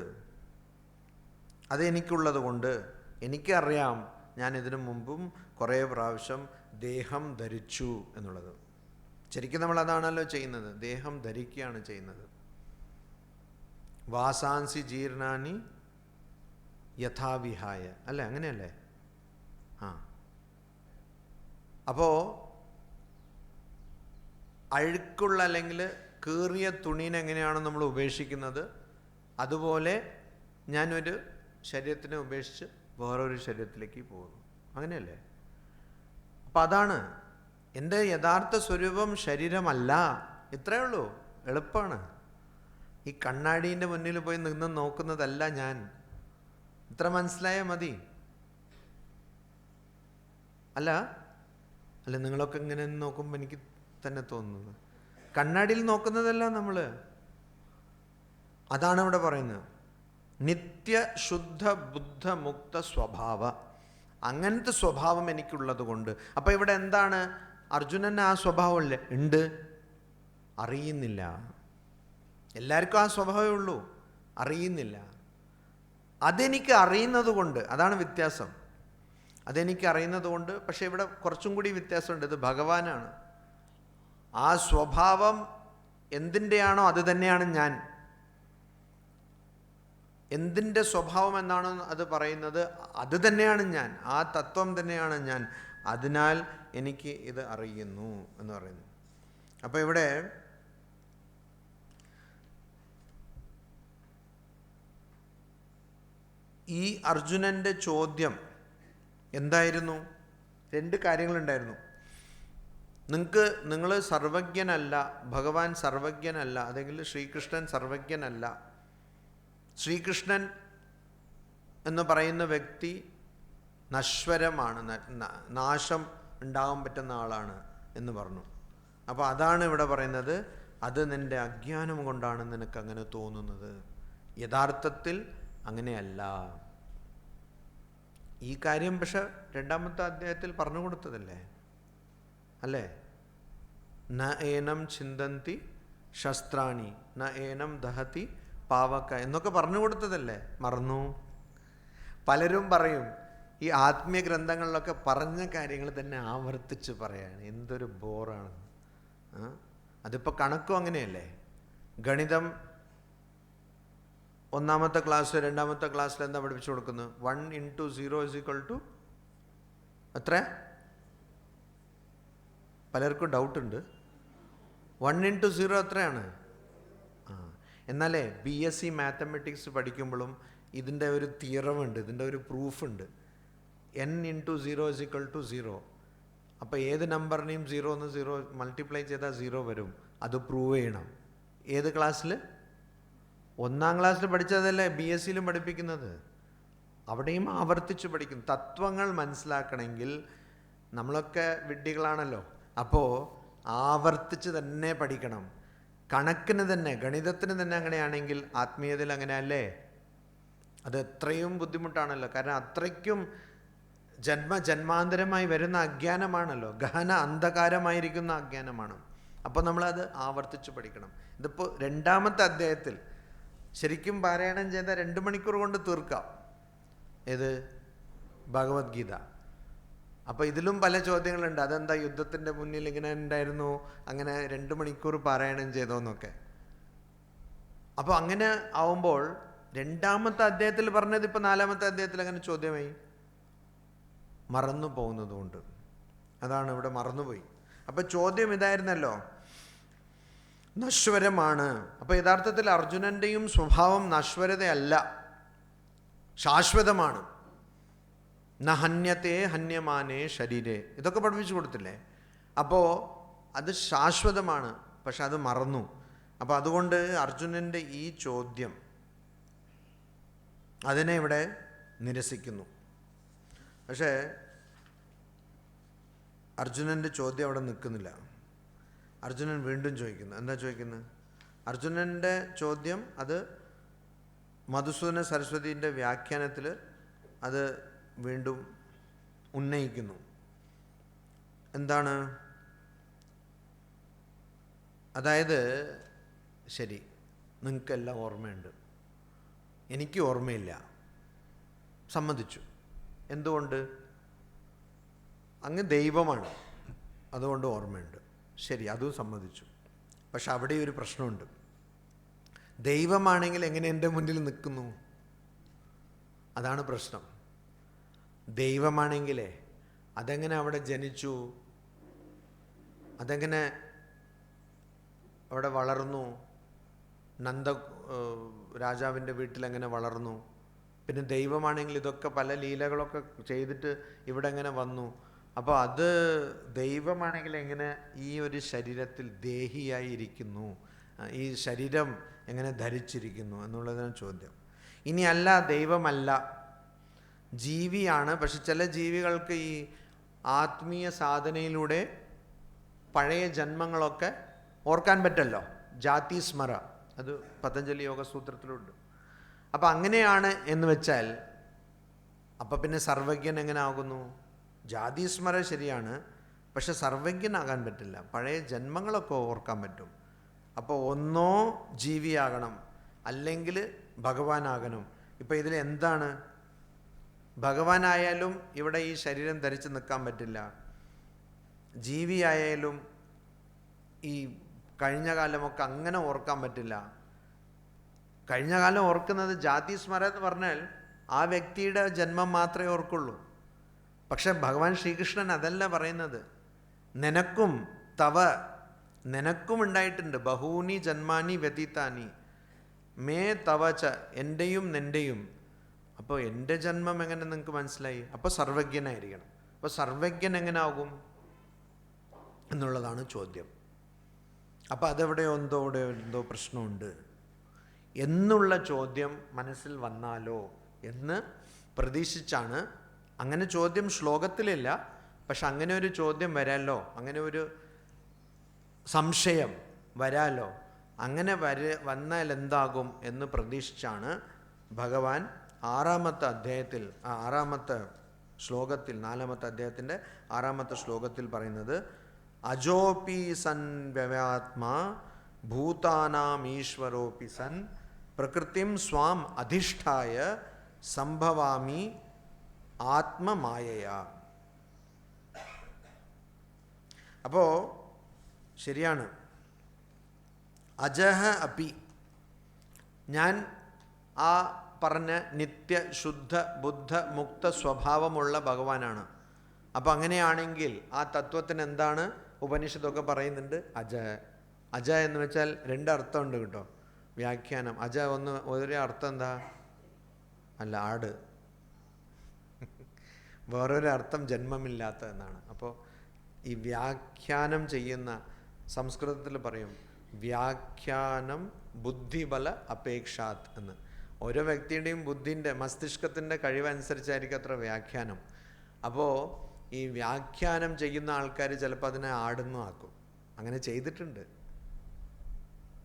അതെനിക്കുള്ളത് കൊണ്ട് എനിക്കറിയാം ഞാൻ ഇതിനു മുമ്പും കുറേ പ്രാവശ്യം ദേഹം ധരിച്ചു എന്നുള്ളത്. ശരിക്കും നമ്മൾ അതാണല്ലോ ചെയ്യുന്നത്, ദേഹം ധരിക്കുകയാണ് ചെയ്യുന്നത്. വാസാംസി ജീർണാനി യഥാവിഹായ, അല്ലേ? അങ്ങനെയല്ലേ? അപ്പോൾ അഴുക്കുള്ള അല്ലെങ്കിൽ കീറിയ തുണീനെ എങ്ങനെയാണ് നമ്മൾ ഉപേക്ഷിക്കുന്നത്, അതുപോലെ ഞാനൊരു ശരീരത്തിനെ ഉപേക്ഷിച്ച് വേറൊരു ശരീരത്തിലേക്ക് പോകുന്നു. അങ്ങനെയല്ലേ? അപ്പം അതാണ് എൻ്റെ യഥാർത്ഥ സ്വരൂപം. ശരീരമല്ല. ഇത്രയേ ഉള്ളൂ, എളുപ്പമാണ്. ഈ കണ്ണാടീൻ്റെ മുന്നിൽ പോയി നിന്ന് നോക്കുന്നതല്ല ഞാൻ. ഇത്ര മനസ്സിലായാൽ മതി. അല്ല നിങ്ങളൊക്കെ ഇങ്ങനെ നോക്കുമ്പോൾ എനിക്ക് തന്നെ തോന്നുന്നത് കണ്ണാടിയിൽ നോക്കുന്നതല്ല നമ്മൾ. അതാണ് ഇവിടെ പറയുന്നത്. നിത്യ ശുദ്ധ ബുദ്ധ മുക്ത സ്വഭാവ, അങ്ങനത്തെ സ്വഭാവം എനിക്കുള്ളത് കൊണ്ട്. അപ്പം ഇവിടെ എന്താണ്? അർജുനന് ആ സ്വഭാവമല്ലേ? ഉണ്ട്, അറിയുന്നില്ല. എല്ലാവർക്കും ആ സ്വഭാവമേ ഉള്ളൂ, അറിയുന്നില്ല. അതെനിക്ക് അറിയുന്നത് കൊണ്ട്, അതാണ് വ്യത്യാസം. അതെനിക്ക് അറിയുന്നത് കൊണ്ട്. പക്ഷേ ഇവിടെ കുറച്ചും കൂടി വ്യത്യാസമുണ്ട്. ഇത് ഭഗവാനാണ്. ആ സ്വഭാവം എന്തിൻ്റെയാണോ അത് തന്നെയാണ് ഞാൻ. എന്തിൻ്റെ സ്വഭാവം എന്നാണോ അത് പറയുന്നത്, അത് തന്നെയാണ് ഞാൻ. ആ തത്വം തന്നെയാണ് ഞാൻ. അതിനാൽ എനിക്ക് ഇത് അറിയുന്നു എന്ന് പറയുന്നു. അപ്പോൾ ഇവിടെ ഈ അർജുനൻ്റെ ചോദ്യം എന്തായിരുന്നു? രണ്ട് കാര്യങ്ങളുണ്ടായിരുന്നു. നിങ്ങൾ സർവജ്ഞനല്ല, ഭഗവാൻ സർവജ്ഞനല്ല, അല്ലെങ്കിൽ ശ്രീകൃഷ്ണൻ സർവജ്ഞനല്ല. ശ്രീകൃഷ്ണൻ എന്ന് പറയുന്ന വ്യക്തി നശ്വരമാണ്, നാശം ഉണ്ടാകാൻ പറ്റുന്ന ആളാണ് എന്ന് പറഞ്ഞു. അപ്പോൾ അതാണ് ഇവിടെ പറയുന്നത്, അത് നിൻ്റെ അജ്ഞാനം കൊണ്ടാണ് നിനക്ക് അങ്ങനെ തോന്നുന്നത്. യഥാർത്ഥത്തിൽ അങ്ങനെയല്ല. ഈ കാര്യം പക്ഷെ രണ്ടാമത്തെ അധ്യായത്തിൽ പറഞ്ഞു കൊടുത്തതല്ലേ, അല്ലേ? ന ഏനം ചിന്തന്തി ശസ്ത്രാണി ന ഏനം ദഹതി പാവക്ക എന്നൊക്കെ പറഞ്ഞു കൊടുത്തതല്ലേ. മറന്നു? പലരും പറയും ഈ ആത്മീയ ഗ്രന്ഥങ്ങളിലൊക്കെ പറഞ്ഞ കാര്യങ്ങൾ തന്നെ ആവർത്തിച്ച് പറയാണ്. എന്തൊരു ബോറാണ്. അതിപ്പോൾ കണക്കും അങ്ങനെയല്ലേ. ഗണിതം ഒന്നാമത്തെ ക്ലാസ് രണ്ടാമത്തെ ക്ലാസ്സിൽ എന്താ പഠിപ്പിച്ചു കൊടുക്കുന്നത്? 1 × 0 = എത്ര? പലർക്കും ഡൗട്ടുണ്ട്. 1 × 0 എത്രയാണ്? എന്നാലേ BSc മാത്തമെറ്റിക്സ് പഠിക്കുമ്പോഴും ഇതിൻ്റെ ഒരു തിയറമുണ്ട്, ഇതിൻ്റെ ഒരു പ്രൂഫുണ്ട്. n × 0 = 0. അപ്പോൾ ഏത് നമ്പറിനെയും 0 മൾട്ടിപ്ലൈ ചെയ്താൽ 0 വരും. അത് പ്രൂവ് ചെയ്യണം. ഏത് ക്ലാസ്സിൽ? 1ാം ക്ലാസ്സിൽ പഠിച്ചതല്ലേ BScയിലും പഠിപ്പിക്കുന്നത്. അവിടെയും ആവർത്തിച്ച് പഠിക്കും. തത്വങ്ങൾ മനസ്സിലാക്കണമെങ്കിൽ നമ്മളൊക്കെ വിഡ്ഢികളാണല്ലോ. അപ്പോൾ ആവർത്തിച്ച് തന്നെ പഠിക്കണം. കണക്കിന് തന്നെ, ഗണിതത്തിന് തന്നെ അങ്ങനെയാണെങ്കിൽ ആത്മീയതയിൽ അങ്ങനെയല്ലേ? അത് എത്രയും ബുദ്ധിമുട്ടാണല്ലോ. കാരണം അത്രയ്ക്കും ജന്മാന്തരമായി വരുന്ന അജ്ഞാനമാണല്ലോ, ഗഹന അന്ധകാരമായിരിക്കുന്ന അജ്ഞാനമാണ്. അപ്പോൾ നമ്മളത് ആവർത്തിച്ച് പഠിക്കണം. ഇതിപ്പോൾ രണ്ടാമത്തെ അധ്യായത്തിൽ ശരിക്കും പാരായണം ചെയ്താൽ 2 മണിക്കൂർ കൊണ്ട് തീർക്കാം. ഏത്? ഭഗവത്ഗീത. അപ്പോൾ ഇതിലും പല ചോദ്യങ്ങളുണ്ട്. അതെന്താ യുദ്ധത്തിൻ്റെ മുന്നിൽ ഇങ്ങനെ ഉണ്ടായിരുന്നു, അങ്ങനെ 2 മണിക്കൂർ പാരായണം ചെയ്തോന്നൊക്കെ. അപ്പോൾ അങ്ങനെ ആവുമ്പോൾ രണ്ടാമത്തെ അധ്യായത്തിൽ പറഞ്ഞത് ഇപ്പോൾ 4ാമത്തെ അധ്യായത്തിൽ അങ്ങനെ ചോദ്യമായി മറന്നു പോകുന്നതുകൊണ്ട്. അതാണ് ഇവിടെ മറന്നുപോയി. അപ്പോൾ ചോദ്യം ഇതായിരുന്നല്ലോ, നശ്വരമാണ്. അപ്പോൾ യഥാർത്ഥത്തിൽ അർജുനൻ്റെയും സ്വഭാവം നശ്വരതയല്ല, ശാശ്വതമാണ്. ന ഹന്യത്തെ ഹന്യമാനേ ശരീരേ, ഇതൊക്കെ പഠിപ്പിച്ചു കൊടുത്തില്ലേ? അപ്പോൾ അത് ശാശ്വതമാണ്, പക്ഷെ അത് മറന്നു. അപ്പോൾ അതുകൊണ്ട് അർജുനൻ്റെ ഈ ചോദ്യം അതിനെ ഇവിടെ നിരസിക്കുന്നു. പക്ഷേ അർജുനൻ്റെ ചോദ്യം അവിടെ നിൽക്കുന്നില്ല. അർജുനൻ വീണ്ടും ചോദിക്കുന്നു. എന്താ ചോദിക്കുന്നത്? അർജുനൻ്റെ ചോദ്യം അത് മധുസൂദന സരസ്വതീൻ്റെ വ്യാഖ്യാനത്തിൽ അത് വീണ്ടും ഉന്നയിക്കുന്നു. എന്താണ്? അതായത് ശരി, നിങ്ങൾക്കെല്ലാം ഓർമ്മയുണ്ട്, എനിക്ക് ഓർമ്മയില്ല, സമ്മതിച്ചു. എന്തുകൊണ്ട്? അങ്ങ് ദൈവമാണ്, അതുകൊണ്ട് ഓർമ്മയുണ്ട്. ശരി, അതും സമ്മതിച്ചു. പക്ഷെ അവിടെ ഒരു പ്രശ്നമുണ്ട്. ദൈവമാണെങ്കിൽ എങ്ങനെ എൻ്റെ മുന്നിൽ നിൽക്കുന്നു? അതാണ് പ്രശ്നം. ദൈവമാണെങ്കിലേ അതെങ്ങനെ അവിടെ ജനിച്ചു, അതെങ്ങനെ അവിടെ വളർന്നു, നന്ദ രാജാവിൻ്റെ വീട്ടിലെങ്ങനെ വളർന്നു? പിന്നെ ദൈവമാണെങ്കിൽ ഇതൊക്കെ പല ലീലകളൊക്കെ ചെയ്തിട്ട് ഇവിടെ എങ്ങനെ വന്നു? അപ്പോൾ അത് ദൈവമാണെങ്കിൽ എങ്ങനെ ഈ ഒരു ശരീരത്തിൽ ദേഹിയായി ഇരിക്കുന്നു, ഈ ശരീരം എങ്ങനെ ധരിച്ചിരിക്കുന്നു എന്നുള്ളതാണ് ചോദ്യം. ഇനി അല്ല, ദൈവമല്ല, ജീവിയാണ്. പക്ഷെ ചില ജീവികൾക്ക് ഈ ആത്മീയ സാധനയിലൂടെ പഴയ ജന്മങ്ങളൊക്കെ ഓർക്കാൻ പറ്റല്ലോ, ജാതി സ്മര, അത് പതഞ്ജലി യോഗസൂത്രത്തിലുണ്ട്. അപ്പം അങ്ങനെയാണ് എന്ന് വെച്ചാൽ അപ്പം പിന്നെ സർവജ്ഞൻ എങ്ങനെ ആകുന്നു? ജാതി സ്മര ശരിയാണ്, പക്ഷെ സർവജ്ഞനാകാൻ പറ്റില്ല. പഴയ ജന്മങ്ങളൊക്കെ ഓർക്കാൻ പറ്റും. അപ്പോൾ ഒന്നോ ജീവിയാകണം, അല്ലെങ്കിൽ ഭഗവാനാകണം. ഇപ്പം ഇതിൽ എന്താണ്? ഭഗവാനായാലും ഇവിടെ ഈ ശരീരം ധരിച്ച് നിൽക്കാൻ പറ്റില്ല, ജീവിയായാലും ഈ കഴിഞ്ഞ കാലമൊക്കെ അങ്ങനെ ഓർക്കാൻ പറ്റില്ല. കഴിഞ്ഞ കാലം ഓർക്കുന്നത് ജാതി സ്മരണ എന്ന് പറഞ്ഞാൽ ആ വ്യക്തിയുടെ ജന്മം മാത്രമേ ഓർക്കുള്ളൂ. പക്ഷെ ഭഗവാൻ ശ്രീകൃഷ്ണൻ അതല്ല പറയുന്നത്. നിനക്കും നിനക്കും ഉണ്ടായിട്ടുണ്ട്. ബഹൂനി ജന്മാനി വ്യതീതാനി മേ തവച, എൻ്റെയും നിൻ്റെയും. അപ്പോൾ എൻ്റെ ജന്മം എങ്ങനെ നിങ്ങൾക്ക് മനസ്സിലായി? അപ്പോൾ സർവജ്ഞനായിരിക്കണം. അപ്പോൾ സർവജ്ഞൻ എങ്ങനെ ആകും എന്നുള്ളതാണ് ചോദ്യം. അപ്പോൾ അതെവിടെയോ എന്തോ പ്രശ്നമുണ്ട് എന്നുള്ള ചോദ്യം മനസ്സിൽ വന്നാലോ എന്ന് പ്രതീക്ഷിച്ചാണ്. അങ്ങനെ ചോദ്യം ശ്ലോകത്തിലില്ല, പക്ഷെ അങ്ങനെ ഒരു ചോദ്യം വരാലോ, അങ്ങനെ ഒരു സംശയം വരാലോ, അങ്ങനെ വന്നാൽ എന്താകും എന്ന് പ്രതീക്ഷിച്ചാണ് ഭഗവാൻ 6-ാമത്തെ അധ്യായത്തിൽ 6-ാമത്തെ ശ്ലോകത്തിൽ 4-ാമത്തെ അധ്യായത്തിൻ്റെ 6-ാമത്തെ ശ്ലോകത്തിൽ പറയുന്നത്, അജോപി സൻ വ്യവാത്മാ ഭൂതാനാം ഈശ്വരോപി സൻ പ്രകൃതിം സ്വാം അധിഷ്ഠായ സംഭവാമി ആത്മമായയാ. അപ്പോൾ ശരിയാണ്, അജഹ അപി, ഞാൻ ആ പറഞ്ഞ നിത്യ ശുദ്ധ ബുദ്ധ മുക്ത സ്വഭാവമുള്ള ഭഗവാനാണ്. അപ്പം അങ്ങനെയാണെങ്കിൽ ആ തത്വത്തിന് എന്താണ് ഉപനിഷത്തൊക്കെ പറയുന്നുണ്ട്? അജ എന്ന് വെച്ചാൽ 2 അർത്ഥമുണ്ട് കേട്ടോ, വ്യാഖ്യാനം. ഒരു അർത്ഥം എന്താ? അല്ല, ആട്. വേറൊരു അർത്ഥം ജന്മമില്ലാത്ത എന്നാണ്. അപ്പോൾ ഈ വ്യാഖ്യാനം ചെയ്യുന്ന, സംസ്കൃതത്തിൽ പറയും വ്യാഖ്യാനം ബുദ്ധിബല അപേക്ഷാത് എന്ന്. ഓരോ വ്യക്തിയുടെയും ബുദ്ധിൻ്റെ മസ്തിഷ്കത്തിൻ്റെ കഴിവനുസരിച്ചായിരിക്കും അത്ര വ്യാഖ്യാനം. അപ്പോൾ ഈ വ്യാഖ്യാനം ചെയ്യുന്ന ആൾക്കാർ ചിലപ്പോൾ അതിനെ ആടെന്നും ആക്കും. അങ്ങനെ ചെയ്തിട്ടുണ്ട്.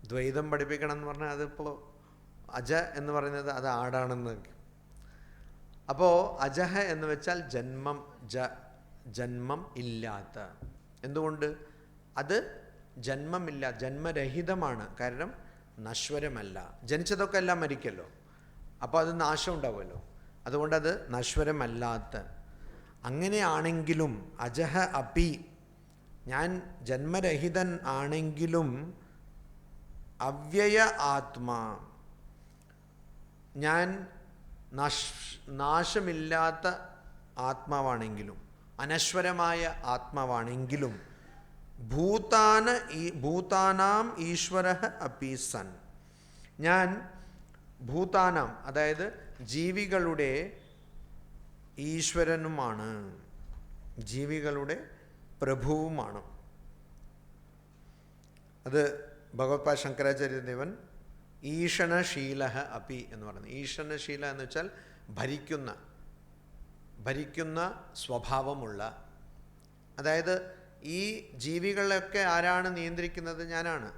ദ്വൈതം പഠിപ്പിക്കണം എന്ന് പറഞ്ഞാൽ അതിപ്പോൾ അജ എന്ന് പറയുന്നത് അത് ആടാണെന്ന്. അപ്പോൾ അജഹ എന്ന് വെച്ചാൽ ജന്മം ഇല്ലാത്ത. എന്തുകൊണ്ട്? അത് ജന്മമില്ല, ജന്മരഹിതമാണ്. കാരണം നശ്വരമല്ല. ജനിച്ചതൊക്കെ എല്ലാം മരിക്കല്ലോ, അപ്പോൾ അത് നാശം ഉണ്ടാവുമല്ലോ. അതുകൊണ്ടത് നശ്വരമല്ലാത്ത. അങ്ങനെയാണെങ്കിലും അജഹ അപി, ഞാൻ ജന്മരഹിതൻ ആണെങ്കിലും അവ്യയ ആത്മാ, ഞാൻ നാശമില്ലാത്ത ആത്മാവാണെങ്കിലും അനശ്വരമായ ആത്മാവാണെങ്കിലും ഭൂതാനാം ഈശ്വര അപി സൻ, ഞാൻ ഭൂതാനാം അതായത് ജീവികളുടെ ഈശ്വരനുമാണ്, ജീവികളുടെ പ്രഭുവുമാണ്. അത് ഭഗവത്പാദ ശങ്കരാചാര്യദേവൻ ഈഷണശീല അപി എന്ന് പറയുന്നത്. ഈഷണശീല എന്ന് വെച്ചാൽ ഭരിക്കുന്ന സ്വഭാവമുള്ള. അതായത് ഈ ജീവികളൊക്കെ ആരാണ് നിയന്ത്രിക്കുന്നത്? ഞാനാണ്.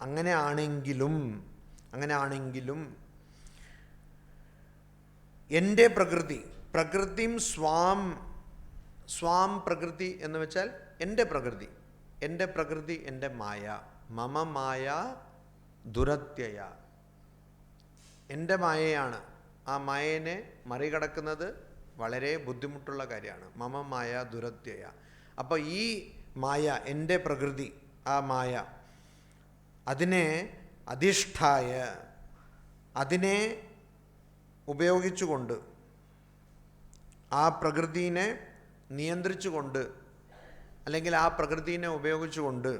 അങ്ങനെയാണെങ്കിലും എൻ്റെ പ്രകൃതിം സ്വാം പ്രകൃതി എന്ന് വെച്ചാൽ എൻ്റെ പ്രകൃതി എൻ്റെ മായ, മമ മായ ദുരത്യയ, എൻ്റെ മായയാണ്. ആ മായനെ മറികടക്കുന്നത് വളരെ ബുദ്ധിമുട്ടുള്ള കാര്യമാണ്. മമ മായ ദുരത്യയ. അപ്പോൾ ഈ മായ, എൻ്റെ പ്രകൃതി, ആ മായ, അതിനെ അധിഷ്ഠായ, അതിനെ ഉപയോഗിച്ചുകൊണ്ട്, ആ പ്രകൃതിനെ നിയന്ത്രിച്ചുകൊണ്ട്, അല്ലെങ്കിൽ ആ പ്രകൃതിനെ ഉപയോഗിച്ചുകൊണ്ട്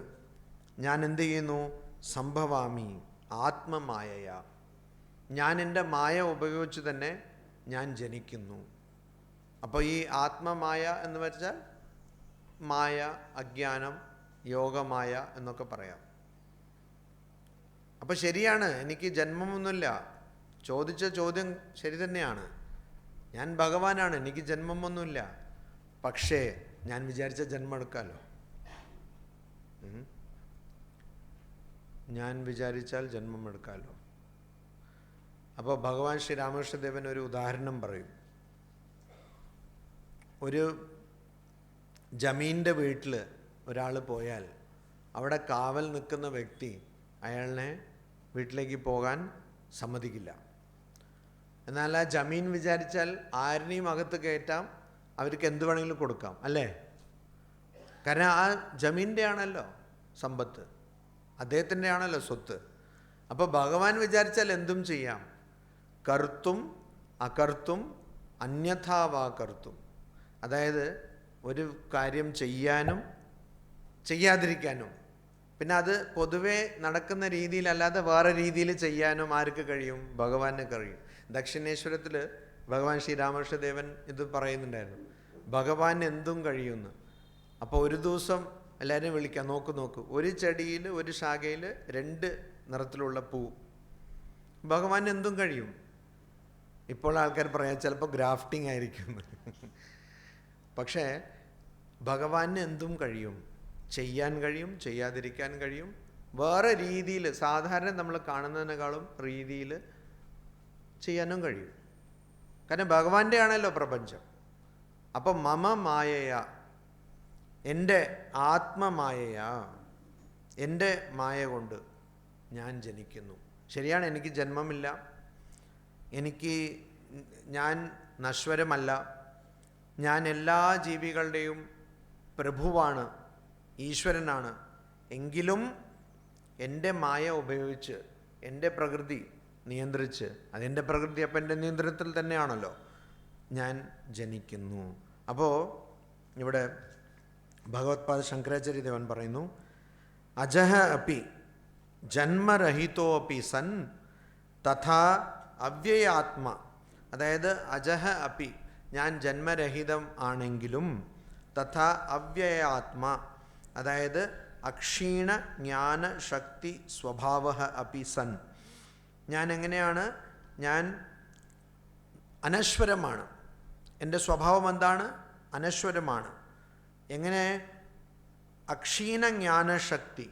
ഞാൻ എന്ത് ചെയ്യുന്നു? സംഭവാമി ആത്മമായയ, ഞാൻ എൻ്റെ മായ ഉപയോഗിച്ച് തന്നെ ഞാൻ ജനിക്കുന്നു. അപ്പോൾ ഈ ആത്മമായ എന്ന് വെച്ചാൽ മായ, അജ്ഞാനം, യോഗമായ എന്നൊക്കെ പറയാം. അപ്പോൾ ശരിയാണ്, എനിക്ക് ജന്മമൊന്നുമില്ല. ചോദിച്ച ചോദ്യം ശരി തന്നെയാണ്. ഞാൻ ഭഗവാനാണ്, എനിക്ക് ജന്മമൊന്നുമില്ല. പക്ഷേ ഞാൻ വിചാരിച്ച ജന്മം എടുക്കാമല്ലോ. ഞാൻ വിചാരിച്ചാൽ ജന്മം എടുക്കാമല്ലോ. അപ്പോൾ ഭഗവാൻ ശ്രീ രാമകൃഷ്ണദേവൻ ഒരു ഉദാഹരണം പറയും. ഒരു ജമീൻ്റെ വീട്ടിൽ ഒരാൾ പോയാൽ അവിടെ കാവൽ നിൽക്കുന്ന വ്യക്തി അയാളിനെ വീട്ടിലേക്ക് പോകാൻ സമ്മതിക്കില്ല. എന്നാൽ ആ ജമീൻ വിചാരിച്ചാൽ ആരിനെയും അകത്ത് കയറ്റാം, അവർക്ക് എന്ത് വേണമെങ്കിലും കൊടുക്കാം, അല്ലേ? കാരണം ആ ജമീൻ്റെ ആണല്ലോ സമ്പത്ത്, അദ്ദേഹത്തിൻ്റെ ആണല്ലോ സ്വത്ത്. അപ്പോൾ ഭഗവാൻ വിചാരിച്ചാൽ എന്തും ചെയ്യാം. കർത്തും അകർത്തും അന്യഥാവാ കർത്തും. അതായത് ഒരു കാര്യം ചെയ്യാനും ചെയ്യാതിരിക്കാനും, പിന്നെ അത് പൊതുവെ നടക്കുന്ന രീതിയിലല്ലാതെ വേറെ രീതിയിൽ ചെയ്യാനും ആർക്ക് കഴിയും? ഭഗവാന് കഴിയും. ദക്ഷിണേശ്വരത്തിൽ ഭഗവാൻ ശ്രീരാമകൃഷ്ണദേവൻ ഇത് പറയുന്നുണ്ടായിരുന്നു, ഭഗവാൻ എന്തും കഴിയുമെന്ന്. അപ്പോൾ ഒരു ദിവസം എല്ലാവരും വിളിക്കാം, നോക്ക് ഒരു ചെടിയിൽ ഒരു ശാഖയിൽ 2 നിറത്തിലുള്ള പൂ, ഭഗവാൻ എന്തും കഴിയും. ഇപ്പോൾ ആൾക്കാർ പറയാം ചിലപ്പോൾ ഗ്രാഫ്റ്റിംഗ് ആയിരിക്കും. പക്ഷേ ഭഗവാന് എന്തും കഴിയും, ചെയ്യാൻ കഴിയും, ചെയ്യാതിരിക്കാൻ കഴിയും, വേറെ രീതിയിൽ സാധാരണ നമ്മൾ കാണുന്നതിനേക്കാളും രീതിയിൽ ചെയ്യാനും കഴിയും. കാരണം ഭഗവാന്റെ ആണല്ലോ പ്രപഞ്ചം. അപ്പം മമ മായയാ, എൻ്റെ ആത്മമായയാ, എൻ്റെ മായ കൊണ്ട് ഞാൻ ജനിക്കുന്നു. ശരിയാണ്, എനിക്ക് ജന്മമില്ല, ഞാൻ നശ്വരമല്ല, ഞാൻ എല്ലാ ജീവികളുടെയും പ്രഭുവാണ്, ഈശ്വരനാണ്. എങ്കിലും എൻ്റെ മായ ഉപയോഗിച്ച് എൻ്റെ പ്രകൃതി നിയന്ത്രിച്ച്, അതെൻ്റെ പ്രകൃതി അപ്പം എൻ്റെ നിയന്ത്രണത്തിൽ തന്നെയാണല്ലോ, ഞാൻ ജനിക്കുന്നു. അപ്പോൾ ഇവിടെ ഭഗവത്പാദ ശങ്കരാചാര്യദേവൻ പറയുന്നു, അജഹ അപി ജന്മരഹിതോ അപി സൻ തഥാ അവ്യയാത്മ. അതായത് അജഹ അപി, ഞാൻ ജന്മരഹിതം ആണെങ്കിലും, തഥാ അവ്യയാത്മ, അതായത് അക്ഷീണ ജ്ഞാന ശക്തി സ്വഭാവ അപി സൻ. ഞാൻ എങ്ങനെയാണ്? ഞാൻ അനശ്വരമാണ്. എൻ്റെ സ്വഭാവം എന്താണ്? അനശ്വരമാണ്. എങ്ങനെ? അക്ഷീണ ജ്ഞാനശക്തി.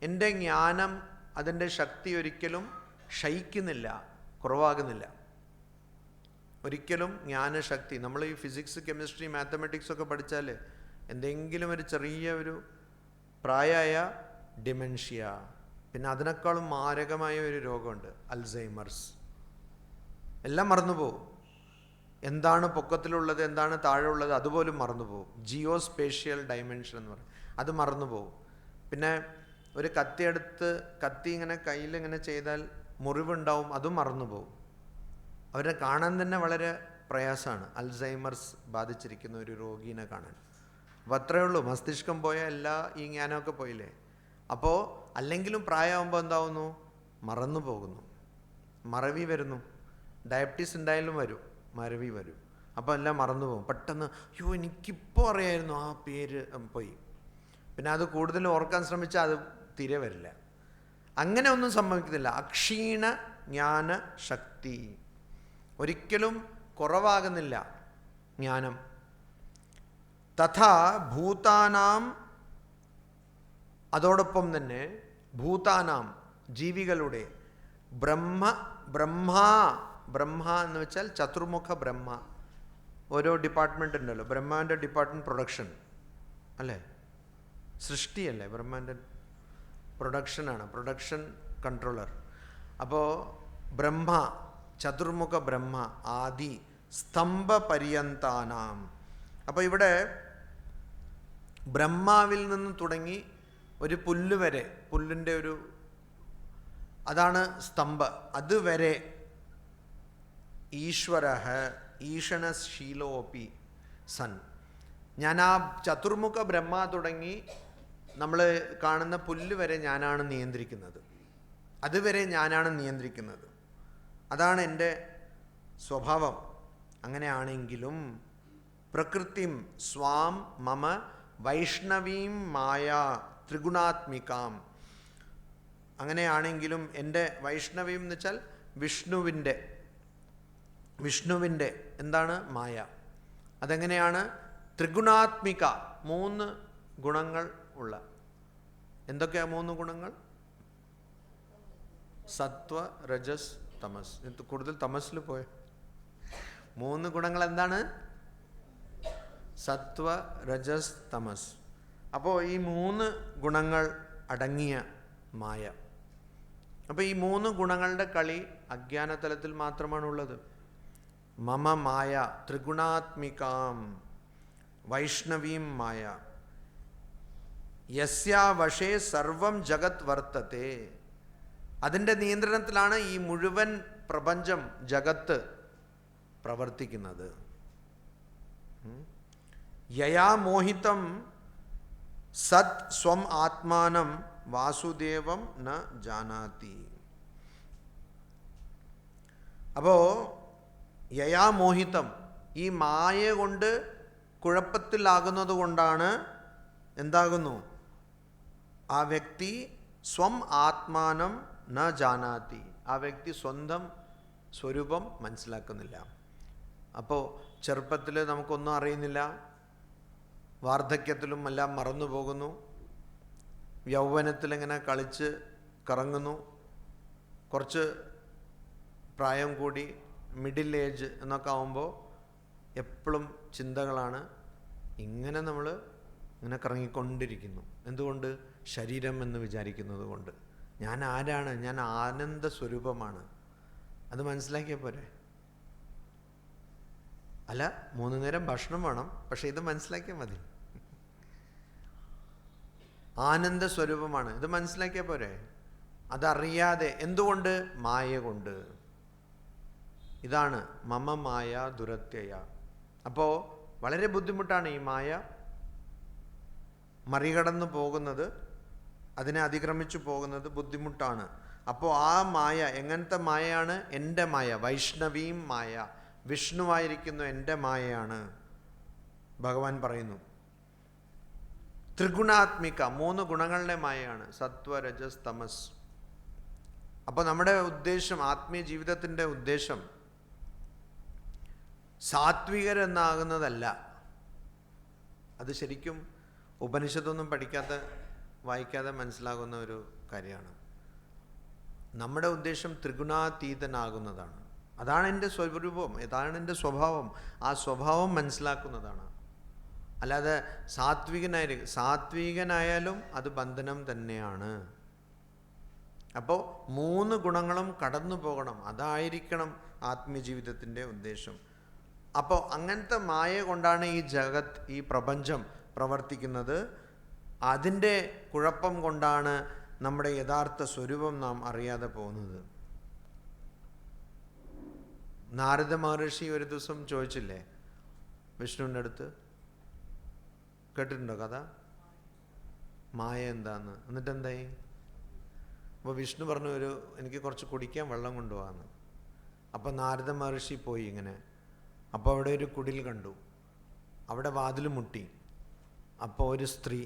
എൻ്റെ ജ്ഞാനം, അതിൻ്റെ ശക്തി ഒരിക്കലും ക്ഷയിക്കുന്നില്ല, കുറവാകുന്നില്ല. ഒരിക്കലും ജ്ഞാനശക്തി, നമ്മൾ ഈ ഫിസിക്സ്, കെമിസ്ട്രി, മാത്തമാറ്റിക്സ് ഒക്കെ പഠിച്ചാൽ എന്തെങ്കിലും ഒരു ചെറിയ ഒരു പ്രായമായ ഡിമെൻഷ്യ, പിന്നെ അതിനേക്കാളും മാരകമായ ഒരു രോഗമുണ്ട്, അൽസൈമർസ്. എല്ലാം മറന്നുപോകും. എന്താണ് പൊക്കത്തിലുള്ളത്, എന്താണ് താഴെ ഉള്ളത്, അതുപോലും മറന്നുപോകും. ജിയോ സ്പേഷ്യൽ ഡൈമെൻഷൻ എന്ന് പറയും, അത് മറന്നുപോകും. പിന്നെ ഒരു കത്തി ഇങ്ങനെ കയ്യിൽ ഇങ്ങനെ ചെയ്താൽ മുറിവുണ്ടാവും, അതും മറന്നുപോകും. അവരെ കാണാൻ തന്നെ വളരെ പ്രയാസമാണ്, അൽസൈമർസ് ബാധിച്ചിരിക്കുന്ന ഒരു രോഗീനെ കാണാൻ. അപ്പോൾ അത്രയേ ഉള്ളൂ, മസ്തിഷ്കം പോയാൽ എല്ലാ ഈ ജ്ഞാനമൊക്കെ പോയില്ലേ. അപ്പോൾ അല്ലെങ്കിലും പ്രായമാകുമ്പോൾ എന്താവുന്നു? മറന്നു പോകുന്നു, മറവി വരുന്നു. ഡയബറ്റീസ് ഉണ്ടായാലും വരും, മറവി വരും. അപ്പോൾ എല്ലാം മറന്നു പോകും പെട്ടെന്ന്. അയ്യോ, എനിക്കിപ്പോൾ അറിയായിരുന്നു, ആ പേര് പോയി. പിന്നെ അത് കൂടുതൽ ഓർക്കാൻ ശ്രമിച്ചാൽ അത് തിരെ വരില്ല. അങ്ങനെ ഒന്നും സംഭവിക്കുന്നില്ല. അക്ഷീണ ജ്ഞാന ശക്തി, ഒരിക്കലും കുറവാകുന്നില്ല ജ്ഞാനം. തഥാ ഭൂതാനാം, അതോടൊപ്പം തന്നെ ഭൂതാനാം, ജീവികളുടെ, ബ്രഹ്മ എന്ന് വെച്ചാൽ ചതുർമുഖ ബ്രഹ്മ. ഓരോ ഡിപ്പാർട്ട്മെൻ്റ് ഉണ്ടല്ലോ, ബ്രഹ്മാൻ്റെ ഡിപ്പാർട്ട്മെൻറ്റ് പ്രൊഡക്ഷൻ അല്ലേ, സൃഷ്ടിയല്ലേ, ബ്രഹ്മാൻ്റെ പ്രൊഡക്ഷനാണ്, പ്രൊഡക്ഷൻ കൺട്രോളർ. അപ്പോൾ ബ്രഹ്മ, ചതുർമുഖ ബ്രഹ്മ, ആദി സ്തംഭ പര്യന്താനാം. അപ്പോൾ ഇവിടെ ബ്രഹ്മാവിൽ നിന്ന് തുടങ്ങി ഒരു പുല്ല് വരെ, പുല്ലിൻ്റെ ഒരു, അതാണ് സ്തംഭ, അതുവരെ ഈശ്വര ഈഷണശീലോപി സൻ. ഞാൻ ആ ചതുർമുഖ ബ്രഹ്മ തുടങ്ങി നമ്മൾ കാണുന്ന പുല്ല് വരെ ഞാനാണ് നിയന്ത്രിക്കുന്നത്, അതുവരെ ഞാനാണ് നിയന്ത്രിക്കുന്നത്. അതാണ് എൻ്റെ സ്വഭാവം. അങ്ങനെയാണെങ്കിലും പ്രകൃതിം സ്വാം മമ വൈഷ്ണവീം മായ ത്രിഗുണാത്മികാം. അങ്ങനെയാണെങ്കിലും എൻ്റെ വൈഷ്ണവീം എന്ന് വെച്ചാൽ വിഷ്ണുവിൻ്റെ എന്താണ്? മായ. അതെങ്ങനെയാണ്? ത്രിഗുണാത്മിക, 3 ഗുണങ്ങൾ ഉള്ള. എന്തൊക്കെയാ 3 ഗുണങ്ങൾ? സത്വ, രജസ്, തമസ്. കൂടുതൽ തമസിൽ പോയ 3 ഗുണങ്ങൾ എന്താണ്? സത്വ, രജസ്, തമസ്. അപ്പോൾ ഈ 3 ഗുണങ്ങൾ അടങ്ങിയ മായ. അപ്പോൾ ഈ 3 ഗുണങ്ങളുടെ കളി അജ്ഞാനതലത്തിൽ മാത്രമാണുള്ളത്. മമ മായ ത്രിഗുണാത്മികാം വൈഷ്ണവീം മായ യസ്യാ വശേ സർവം ജഗത് വർത്തത്തെ. അതിൻ്റെ നിയന്ത്രണത്തിലാണ് ഈ മുഴുവൻ പ്രപഞ്ചം, ജഗത്ത് പ്രവർത്തിക്കുന്നത്. യയാ മോഹിതം സത് സ്വം ആത്മാനം വാസുദേവം ന ജാനാതി. അപ്പോൾ യയാ മോഹിതം, ഈ മായ കൊണ്ട് കുഴപ്പത്തിലാകുന്നത് കൊണ്ടാണ് എന്താകുന്നു? ആ വ്യക്തി സ്വം ആത്മാനം ന ജാനാതി, ആ വ്യക്തി സ്വന്തം സ്വരൂപം മനസ്സിലാക്കുന്നില്ല. അപ്പോൾ ചെറുപ്പത്തിൽ നമുക്കൊന്നും അറിയുന്നില്ല, വാർദ്ധക്യത്തിലും എല്ലാം മറന്നു പോകുന്നു, യൗവനത്തിലിങ്ങനെ കളിച്ച് കറങ്ങുന്നു, കുറച്ച് പ്രായം കൂടി മിഡിൽ ഏജ് എന്നൊക്കെ ആകുമ്പോൾ എപ്പോഴും ചിന്തകളാണ്. ഇങ്ങനെ നമ്മൾ ഇങ്ങനെ കറങ്ങിക്കൊണ്ടിരിക്കുന്നു. എന്തുകൊണ്ട്? ശരീരം എന്ന് വിചാരിക്കുന്നത് കൊണ്ട്. ഞാൻ ആരാണ്? ഞാൻ ആനന്ദ സ്വരൂപമാണ്. അത് മനസ്സിലാക്കിയാൽ പോരെ? അല്ല, 3 നേരം ഭക്ഷണം വേണം, പക്ഷെ ഇത് മനസ്സിലാക്കിയാൽ മതി. ആനന്ദ സ്വരൂപമാണ്, ഇത് മനസ്സിലാക്കിയാൽ പോരെ? അതറിയാതെ, എന്തുകൊണ്ട്? മായ കൊണ്ട്. ഇതാണ് മമ മായ ദുരത്യയ. അപ്പോൾ വളരെ ബുദ്ധിമുട്ടാണ് ഈ മായ മറികടന്നു പോകുന്നത്, അതിനെ അതിക്രമിച്ചു പോകുന്നത് ബുദ്ധിമുട്ടാണ്. അപ്പോൾ ആ മായ എങ്ങനത്തെ മായയാണ്? എൻ്റെ മായ, വൈഷ്ണവീം മായ, വിഷ്ണുവായിരിക്കുന്ന എൻ്റെ മായയാണ് ഭഗവാൻ പറയുന്നു. ത്രിഗുണാത്മിക, 3 ഗുണങ്ങളുടെ മായയാണ്, സത്വ രജസ് തമസ്. അപ്പോൾ നമ്മുടെ ഉദ്ദേശം, ആത്മീയ ജീവിതത്തിൻ്റെ ഉദ്ദേശം സാത്വികരെന്നാകുന്നതല്ല. അത് ശരിക്കും ഉപനിഷത്തൊന്നും പഠിക്കാതെ വായിക്കാതെ മനസ്സിലാകുന്ന ഒരു കാര്യമാണ്. നമ്മുടെ ഉദ്ദേശം ത്രിഗുണാതീതനാകുന്നതാണ്. അതാണ് എൻ്റെ സ്വരൂപം, അതാണ് എൻ്റെ സ്വഭാവം. ആ സ്വഭാവം മനസ്സിലാക്കുന്നതാണ്. അല്ലാതെ സാത്വികനായാലും അത് ബന്ധനം തന്നെയാണ്. അപ്പോൾ 3 ഗുണങ്ങളും കടന്നു പോകണം, അതായിരിക്കണം ആത്മീയജീവിതത്തിൻ്റെ ഉദ്ദേശം. അപ്പോൾ അങ്ങനത്തെ മായ കൊണ്ടാണ് ഈ ജഗത്ത്, ഈ പ്രപഞ്ചം പ്രവർത്തിക്കുന്നത്. അതിൻ്റെ കുഴപ്പം കൊണ്ടാണ് നമ്മുടെ യഥാർത്ഥ സ്വരൂപം നാം അറിയാതെ പോകുന്നത്. നാരദ മഹർഷി ഒരു ദിവസം ചോദിച്ചില്ലേ വിഷ്ണുവിൻ്റെ അടുത്ത്? കേട്ടിട്ടുണ്ടോ കഥ? മായ എന്താന്ന്. എന്നിട്ട് എന്തായി? അപ്പോൾ വിഷ്ണു പറഞ്ഞു, എനിക്ക് കുറച്ച് കുടിക്കാൻ വെള്ളം കൊണ്ടുപോകാമെന്ന്. അപ്പോൾ നാരദ മഹർഷി പോയി ഇങ്ങനെ. അപ്പോൾ അവിടെ ഒരു കുടിൽ കണ്ടു, അവിടെ വാതിൽ മുട്ടി. അപ്പോൾ ഒരു സ്ത്രീ,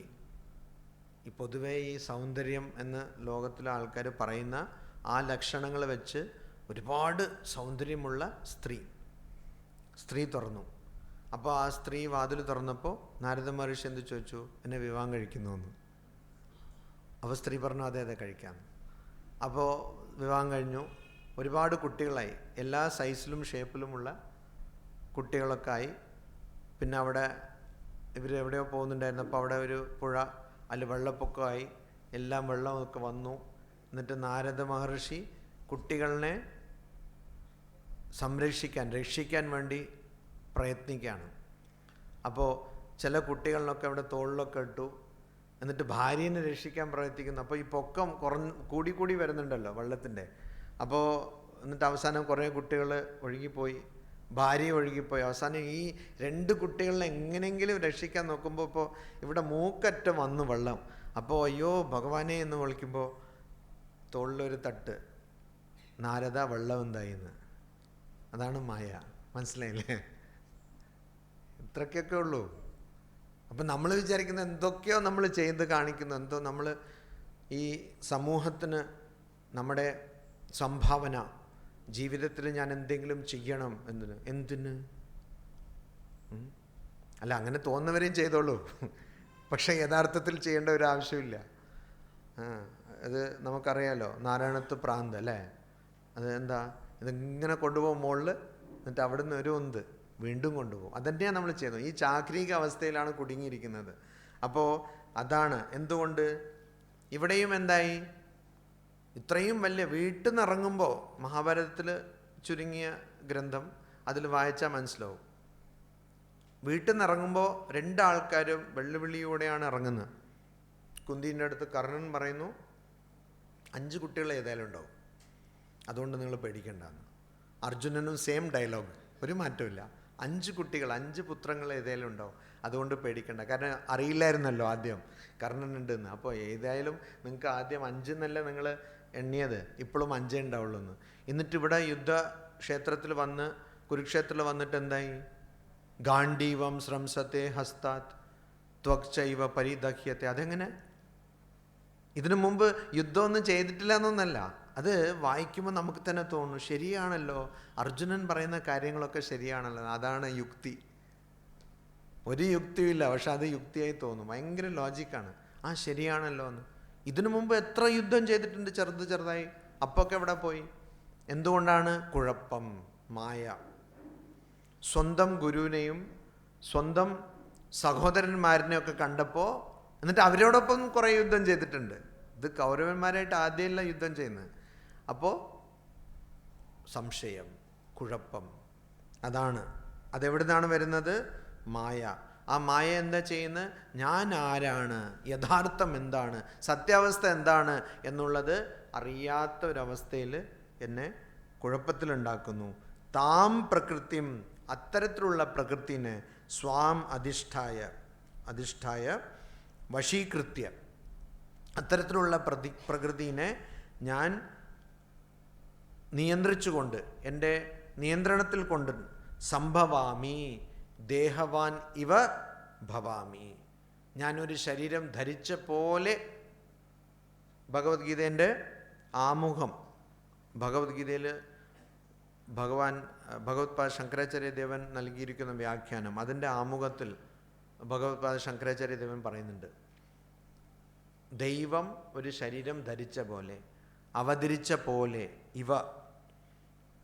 ഈ പൊതുവേ ഈ സൗന്ദര്യം എന്ന് ലോകത്തിലെ ആൾക്കാർ പറയുന്ന ആ ലക്ഷണങ്ങൾ വെച്ച് ഒരുപാട് സൗന്ദര്യമുള്ള സ്ത്രീ തുറന്നു. അപ്പോൾ ആ സ്ത്രീ വാതിൽ തുറന്നപ്പോൾ നാരദ മഹർഷി എന്ത് ചോദിച്ചു? എന്നെ വിവാഹം കഴിക്കുന്നു എന്ന്. അപ്പോൾ സ്ത്രീ പറഞ്ഞു, അതെ അതെ കഴിക്കാം. അപ്പോൾ വിവാഹം കഴിഞ്ഞു, ഒരുപാട് കുട്ടികളായി, എല്ലാ സൈസിലും ഷേപ്പിലുമുള്ള കുട്ടികളൊക്കെ ആയി. പിന്നെ അവിടെ ഇവരെവിടെയോ പോകുന്നുണ്ടായിരുന്നു. അപ്പോൾ അവിടെ ഒരു പുഴ, അതിൽ വെള്ളപ്പൊക്കമായി, എല്ലാം വെള്ളമൊക്കെ വന്നു. എന്നിട്ട് നാരദ മഹർഷി കുട്ടികളെ രക്ഷിക്കാൻ വേണ്ടി പ്രയത്നിക്കുകയാണ്. അപ്പോൾ ചില കുട്ടികളിലൊക്കെ അവിടെ തോളിലൊക്കെ ഇട്ടു. എന്നിട്ട് ഭാര്യനെ രക്ഷിക്കാൻ പ്രയത്നിക്കുന്നു. അപ്പോൾ ഈ പൊക്കം കൂടി വരുന്നുണ്ടല്ലോ വെള്ളത്തിൻ്റെ. അപ്പോൾ എന്നിട്ട് അവസാനം കുറേ കുട്ടികൾ ഒഴുകിപ്പോയി, ഭാര്യ ഒഴുകിപ്പോയി. അവസാനം ഈ 2 കുട്ടികളെ എങ്ങനെയെങ്കിലും രക്ഷിക്കാൻ നോക്കുമ്പോൾ ഇപ്പോൾ ഇവിടെ മൂക്കറ്റം വന്നു വെള്ളം. അപ്പോൾ അയ്യോ ഭഗവാനെ എന്ന് വിളിക്കുമ്പോൾ തോളിലൊരു തട്ട്, നാരദ വെള്ളം എന്തായിന്ന്. അതാണ് മായ. മനസ്സിലായില്ലേ? ഇത്രയ്ക്കൊക്കെ ഉള്ളൂ. അപ്പം നമ്മൾ വിചാരിക്കുന്ന എന്തൊക്കെയോ നമ്മൾ ചെയ്ത് കാണിക്കുന്നു, എന്തോ നമ്മൾ ഈ സമൂഹത്തിന് നമ്മുടെ സംഭാവന, ജീവിതത്തിൽ ഞാൻ എന്തെങ്കിലും ചെയ്യണം എന്തിന്? അല്ല, അങ്ങനെ തോന്നുന്നവരെയും ചെയ്തോളൂ, പക്ഷേ യഥാർത്ഥത്തിൽ ചെയ്യേണ്ട ഒരു ആവശ്യമില്ല. അത് നമുക്കറിയാലോ, നാരായണത്ത് പ്രാന്ത് അല്ലേ? അത് എന്താ? ഇതിങ്ങനെ കൊണ്ടുപോകും മുകളിൽ, എന്നിട്ട് അവിടെ നിന്ന് ഒരു ഒന്ന് വീണ്ടും കൊണ്ടുപോകും. അതന്നെയാണ് നമ്മൾ ചെയ്യുന്നത്. ഈ ചാക്രിക അവസ്ഥയിലാണ് കുടുങ്ങിയിരിക്കുന്നത്. അപ്പോൾ അതാണ് എന്തുകൊണ്ട് ഇവിടെയും എന്തായി? ഇത്രയും വലിയ വീട്ടിൽ നിന്ന് ഇറങ്ങുമ്പോൾ, മഹാഭാരതത്തിൽ ചുരുങ്ങിയ ഗ്രന്ഥം അതിൽ വായിച്ചാൽ മനസ്സിലാവും, വീട്ടിൽ നിന്ന് ഇറങ്ങുമ്പോൾ രണ്ടാൾക്കാരും വെള്ളുവിളിയോടെയാണ് ഇറങ്ങുന്നത്. കുന്തിൻ്റെ അടുത്ത് കർണൻ പറയുന്നു 5 കുട്ടികൾ ഏതായാലും ഉണ്ടാവും, അതുകൊണ്ട് നിങ്ങൾ പേടിക്കണ്ടെന്ന്. അർജുനനും സെയിം ഡയലോഗ്, ഒരു മാറ്റമില്ല. 5 കുട്ടികൾ, 5 പുത്രങ്ങൾ ഏതായാലും ഉണ്ടാവും, അതുകൊണ്ട് പേടിക്കണ്ട. കാരണം അറിയില്ലായിരുന്നല്ലോ ആദ്യം കർണനുണ്ടെന്ന്. അപ്പോൾ ഏതായാലും നിങ്ങൾക്ക് ആദ്യം 5 എന്നല്ല നിങ്ങൾ എണ്ണിയത്, ഇപ്പോഴും 5 ഉണ്ടാവുള്ളൂ എന്ന്. എന്നിട്ട് ഇവിടെ യുദ്ധക്ഷേത്രത്തിൽ വന്ന്, കുരുക്ഷേത്രത്തിൽ വന്നിട്ട് എന്തായി? ഗാണ്ഡീവം സ്രംസത്തെ ഹസ്താത് ത്വക്ചൈവ പരിദഹ്യത്തെ. അതെങ്ങനെ? ഇതിനു മുമ്പ് യുദ്ധമൊന്നും ചെയ്തിട്ടില്ല എന്നൊന്നല്ല, അത് വായിക്കുമ്പോൾ നമുക്ക് തന്നെ തോന്നും ശരിയാണല്ലോ, അർജുനൻ പറയുന്ന കാര്യങ്ങളൊക്കെ ശരിയാണല്ലോ. അതാണ് യുക്തി. ഒരു യുക്തിയില്ല, പക്ഷെ അത് യുക്തിയായി തോന്നും. ഭയങ്കര ലോജിക്കാണ്. ശരിയാണല്ലോ എന്ന്. ഇതിനു മുമ്പ് എത്ര യുദ്ധം ചെയ്തിട്ടുണ്ട് ചെറുതായി. അപ്പൊക്കെ എവിടെ പോയി? എന്തുകൊണ്ടാണ്? കുഴപ്പം, മായ. സ്വന്തം ഗുരുവിനെയും സ്വന്തം സഹോദരന്മാരിനെയൊക്കെ കണ്ടപ്പോൾ, എന്നിട്ട് അവരോടൊപ്പം കുറേ യുദ്ധം ചെയ്തിട്ടുണ്ട്. ഇത് കൗരവന്മാരായിട്ട് ആദ്യമല്ല യുദ്ധം ചെയ്യുന്നത്. അപ്പോൾ സംശയം, കുഴപ്പം, അതാണ്. അതെവിടെ നിന്നാണ് വരുന്നത്? മായ. ആ മായ എന്താ ചെയ്യുന്നത്? ഞാൻ ആരാണ്, യഥാർത്ഥം എന്താണ്, സത്യാവസ്ഥ എന്താണ് എന്നുള്ളത് അറിയാത്ത ഒരവസ്ഥയിൽ എന്നെ കുഴപ്പത്തിലുണ്ടാക്കുന്നു. താം പ്രകൃതിം, അത്തരത്തിലുള്ള പ്രകൃതിനെ സ്വാം അധിഷ്ഠായ വശീകൃത്യ, അത്തരത്തിലുള്ള പ്രകൃതിനെ ഞാൻ നിയന്ത്രിച്ചുകൊണ്ട്, എൻ്റെ നിയന്ത്രണത്തിൽ കൊണ്ട്, സംഭവാമി ദേഹവാൻ ഇവ ഭവാമി, ഞാനൊരു ശരീരം ധരിച്ച പോലെ. ഭഗവത്ഗീതേൻ്റെ ആമുഖം, ഭഗവത്ഗീതയിൽ ഭഗവത്പാദ ശങ്കരാചാര്യദേവൻ നൽകിയിരിക്കുന്ന വ്യാഖ്യാനം, അതിൻ്റെ ആമുഖത്തിൽ ഭഗവത്പാദ ശങ്കരാചാര്യദേവൻ പറയുന്നുണ്ട്, ദൈവം ഒരു ശരീരം ധരിച്ച പോലെ, അവതരിച്ച പോലെ ഇവ.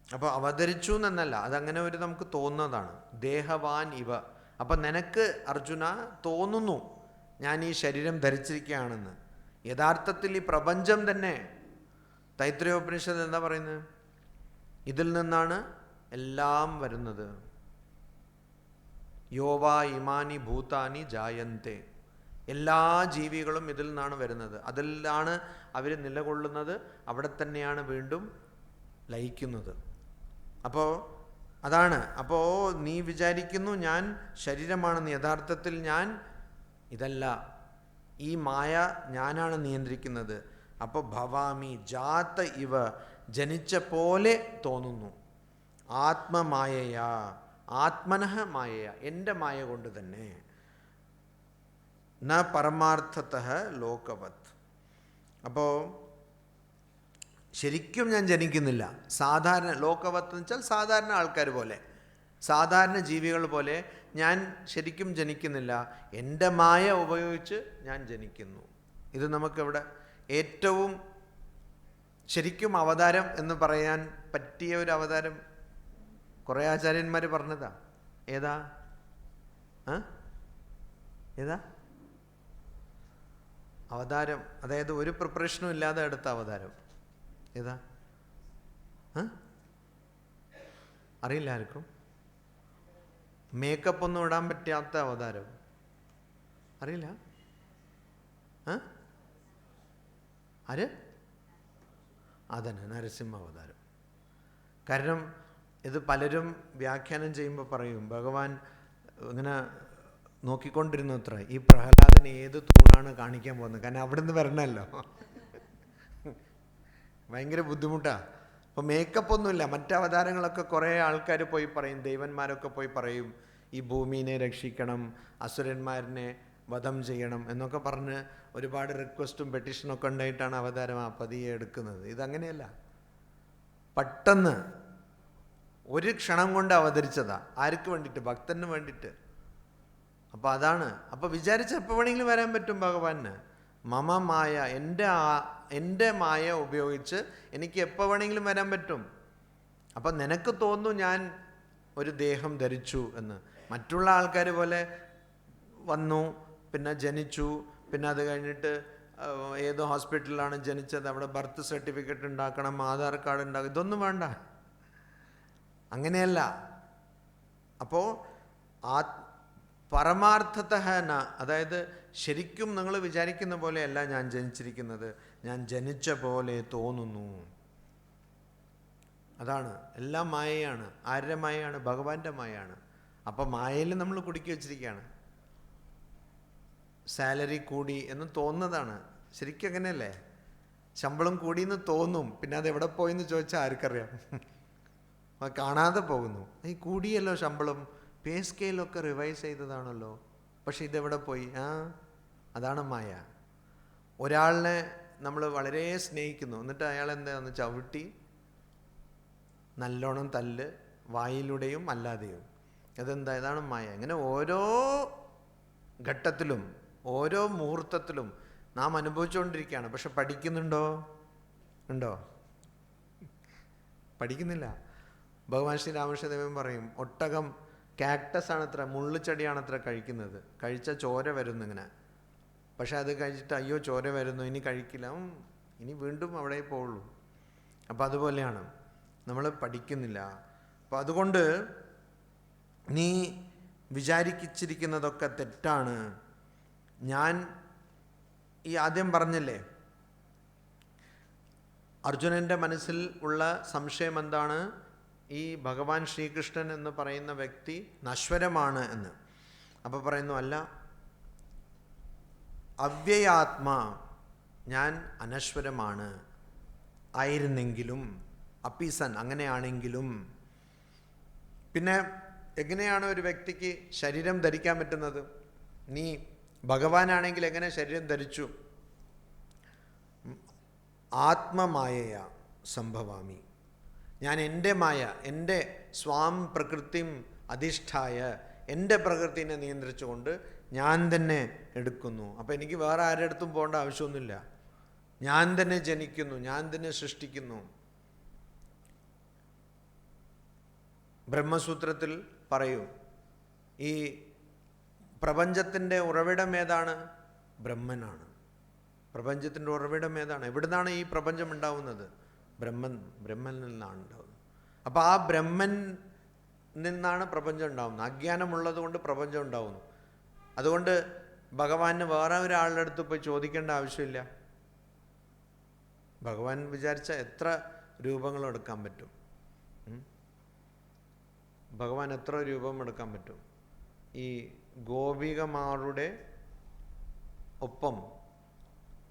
അപ്പോൾ അവതരിച്ചു എന്നല്ല, അതങ്ങനെ ഒരു നമുക്ക് തോന്നുന്നതാണ്. ദേഹവാൻ ഇവ. അപ്പം നിനക്ക് അർജുന തോന്നുന്നു ഞാൻ ഈ ശരീരം ധരിച്ചിരിക്കുകയാണെന്ന്. യഥാർത്ഥത്തിൽ ഈ പ്രപഞ്ചം തന്നെ, തൈത്രീയോപനിഷത്ത് എന്താ പറയുന്നത്? ഇതിൽ നിന്നാണ് എല്ലാം വരുന്നത്. യോവാ ഇമാനി ഭൂതാനി ജായന്തെ, എല്ലാ ജീവികളും ഇതിൽ നിന്നാണ് വരുന്നത്, അതിലാണ് അവർ നിലകൊള്ളുന്നത്, അവിടെ തന്നെയാണ് വീണ്ടും ലയിക്കുന്നത്. അപ്പോൾ അതാണ്. അപ്പോൾ നീ വിചാരിക്കുന്നു ഞാൻ ശരീരമാണെന്ന്, യഥാർത്ഥത്തിൽ ഞാൻ ഇതല്ല, ഈ മായ ഞാനാണ് നിയന്ത്രിക്കുന്നത്. അപ്പോൾ ഭവാമി ജാത ഇവ, ജനിച്ച പോലെ തോന്നുന്നു. ആത്മമായയാ, ആത്മനഃ മായയാ, എൻ്റെ മായ കൊണ്ട് തന്നെ. ന പരമാർത്ഥതഃ ലോകവത്. അപ്പോൾ ശരിക്കും ഞാൻ ജനിക്കുന്നില്ല. സാധാരണ ലോകവത്ത് എന്ന് വെച്ചാൽ സാധാരണ ആൾക്കാർ പോലെ, സാധാരണ ജീവികൾ പോലെ ഞാൻ ശരിക്കും ജനിക്കുന്നില്ല. എൻ്റെ മായ ഉപയോഗിച്ച് ഞാൻ ജനിക്കുന്നു. ഇത് നമുക്കിവിടെ ഏറ്റവും ശരിക്കും അവതാരം എന്ന് പറയാൻ പറ്റിയ ഒരു അവതാരം കുറേ ആചാര്യന്മാർ പറഞ്ഞതാ. ഏതാ? അവതാരം, അതായത് ഒരു പ്രിപ്പറേഷനും ഇല്ലാതെ എടുത്ത അവതാരം ഏതാ? അറിയില്ല ആർക്കും? മേക്കപ്പ് ഒന്നും ഇടാൻ പറ്റാത്ത അവതാരം അറിയില്ല? ആര്? അതന്നെ, നരസിംഹ അവതാരം. കാരണം ഇത് പലരും വ്യാഖ്യാനം ചെയ്യുമ്പോൾ പറയും, ഭഗവാൻ ഇങ്ങനെ നോക്കിക്കൊണ്ടിരുന്നു അത്ര, ഈ പ്രഹ്ലാദൻ ഏത് തൂണാണ് കാണിക്കാൻ പോകുന്നത്, കാരണം അവിടെ നിന്ന് വരണമല്ലോ. ഭയങ്കര ബുദ്ധിമുട്ടാണ്. അപ്പോൾ മേക്കപ്പ് ഒന്നുമില്ല. മറ്റവതാരങ്ങളൊക്കെ കുറേ ആൾക്കാർ പോയി പറയും, ദൈവന്മാരൊക്കെ പോയി പറയും, ഈ ഭൂമിനെ രക്ഷിക്കണം, അസുരന്മാരിനെ വധം ചെയ്യണം എന്നൊക്കെ പറഞ്ഞ് ഒരുപാട് റിക്വസ്റ്റും പെറ്റീഷനൊക്കെ ഉണ്ടായിട്ടാണ് അവതാരം ആ പതിയെ എടുക്കുന്നത്. ഇതങ്ങനെയല്ല, പെട്ടെന്ന് ഒരു ക്ഷണം കൊണ്ട് അവതരിച്ചതാ. ആർക്ക് വേണ്ടിയിട്ട്? ഭക്തന് വേണ്ടിയിട്ട്. അപ്പോൾ അതാണ്. അപ്പോൾ വിചാരിച്ച എപ്പോൾ വേണമെങ്കിലും വരാൻ പറ്റും ഭഗവാന്. മമ മായ, എൻ്റെ മായ ഉപയോഗിച്ച് എനിക്ക് എപ്പോൾ വേണമെങ്കിലും വരാൻ പറ്റും. അപ്പം നിനക്ക് തോന്നുന്നു ഞാൻ ഒരു ദേഹം ധരിച്ചു എന്ന്. മറ്റുള്ള ആൾക്കാർ പോലെ വന്നു, പിന്നെ ജനിച്ചു, പിന്നെ അത് കഴിഞ്ഞിട്ട് ഏത് ഹോസ്പിറ്റലിലാണ് ജനിച്ചത്, അവിടെ ബർത്ത് സർട്ടിഫിക്കറ്റ് ഉണ്ടാക്കണം, ആധാർ കാർഡ് ഉണ്ടാക്കണം, ഇതൊന്നും വേണ്ട. അങ്ങനെയല്ല. അപ്പോൾ പരമാർത്ഥതഃ, അതായത് ശരിക്കും നിങ്ങൾ വിചാരിക്കുന്ന പോലെയല്ല ഞാൻ ജനിച്ചിരിക്കുന്നത്, ഞാൻ ജനിച്ച പോലെ തോന്നുന്നു. അതാണ്. എല്ലാം മായയാണ്. ആരുടെ മായയാണ്? ഭഗവാന്റെ മായയാണ്. അപ്പം മായയിൽ നമ്മൾ കുടുക്കി വച്ചിരിക്കുകയാണ്. സാലറി കൂടി എന്ന് തോന്നുന്നതാണ്. ശരിക്കും അങ്ങനെയല്ലേ? ശമ്പളം കൂടിയെന്ന് തോന്നും, പിന്നെ അത് എവിടെ പോയെന്ന് ചോദിച്ചാൽ ആർക്കറിയാം? കാണാതെ പോകുന്നു. ഈ കൂടിയല്ലോ ശമ്പളം, പേ സ്കെയിലൊക്കെ റിവൈസ് ചെയ്തതാണല്ലോ, പക്ഷെ ഇതെവിടെ പോയി? അതാണ് മായ. ഒരാളിനെ നമ്മൾ വളരെ സ്നേഹിക്കുന്നു, എന്നിട്ട് അയാൾ എന്താന്ന് ചവിട്ടി നല്ലോണം തല്ല്, വായിലൂടെയും അല്ലാതെയും. അതെന്താ? ഇതാണ് മായ. ഇങ്ങനെ ഓരോ ഘട്ടത്തിലും ഓരോ മുഹൂർത്തത്തിലും നാം അനുഭവിച്ചുകൊണ്ടിരിക്കുകയാണ്. പക്ഷെ പഠിക്കുന്നുണ്ടോ? ഉണ്ടോ? പഠിക്കുന്നില്ല. ഭഗവാൻ ശ്രീ രാമകൃഷ്ണദേവൻ പറയും, ഒട്ടകം കാക്ടസ് ആണത്ര, മുള്ളുചെടിയാണത്ര കഴിക്കുന്നത്. കഴിച്ചാൽ ചോര വരുന്നു ഇങ്ങനെ. പക്ഷെ അത് കഴിച്ചിട്ട് അയ്യോ ചോര വരുന്നു, ഇനി കഴിക്കില്ല, ഇനി വീണ്ടും അവിടെ പോവുള്ളൂ. അപ്പം അതുപോലെയാണ്, നമ്മൾ പഠിക്കുന്നില്ല. അപ്പം അതുകൊണ്ട് നീ വിചാരിച്ചിരിക്കുന്നതൊക്കെ തെറ്റാണ്. ഞാൻ ഈ ആദ്യം പറഞ്ഞില്ലേ, അർജുനൻ്റെ മനസ്സിൽ ഉള്ള സംശയം എന്താണ്? ഈ ഭഗവാൻ ശ്രീകൃഷ്ണൻ എന്ന് പറയുന്ന വ്യക്തി നശ്വരമാണ് എന്ന്. അപ്പോൾ പറയുന്നു, അല്ല, അവ്യയാത്മാ, ഞാൻ അനശ്വരമാണ്. ആയിരുന്നെങ്കിലും, അപ്പീസൻ, അങ്ങനെയാണെങ്കിലും. പിന്നെ എങ്ങനെയാണ് ഒരു വ്യക്തിക്ക് ശരീരം ധരിക്കാൻ പറ്റുന്നത്? നീ ഭഗവാനാണെങ്കിൽ എങ്ങനെ ശരീരം ധരിച്ചു? ആത്മമായയാ സംഭവാമി, ഞാൻ എൻ്റെ മായ, എൻ്റെ സ്വാം പ്രകൃതിം അധിഷ്ഠായ, എൻ്റെ പ്രകൃതിനെ നിയന്ത്രിച്ചുകൊണ്ട് ഞാൻ തന്നെ എടുക്കുന്നു. അപ്പോൾ എനിക്ക് വേറെ ആരുടെ അടുത്തും പോകേണ്ട ആവശ്യമൊന്നുമില്ല. ഞാൻ തന്നെ ജനിക്കുന്നു, ഞാൻ തന്നെ സൃഷ്ടിക്കുന്നു. ബ്രഹ്മസൂത്രത്തിൽ പറയൂ, ഈ പ്രപഞ്ചത്തിൻ്റെ ഉറവിടം ഏതാണ്? ബ്രഹ്മനാണ്. പ്രപഞ്ചത്തിൻ്റെ ഉറവിടം ഏതാണ്? എവിടുന്നാണ് ഈ പ്രപഞ്ചം ഉണ്ടാവുന്നത്? ബ്രഹ്മനിൽ നിന്നാണ് ഉണ്ടാവുന്നത്. അപ്പോൾ ആ ബ്രഹ്മൻ നിന്നാണ് പ്രപഞ്ചം ഉണ്ടാവുന്നത്. അജ്ഞാനമുള്ളത് കൊണ്ട് പ്രപഞ്ചം ഉണ്ടാവുന്നു. അതുകൊണ്ട് ഭഗവാന് വേറെ ഒരാളുടെ അടുത്ത് പോയി ചോദിക്കേണ്ട ആവശ്യമില്ല. ഭഗവാൻ വിചാരിച്ച എത്ര രൂപങ്ങളും എടുക്കാൻ പറ്റും. ഭഗവാൻ എത്ര രൂപം എടുക്കാൻ പറ്റും. ഈ ഗോപികമാരുടെ ഒപ്പം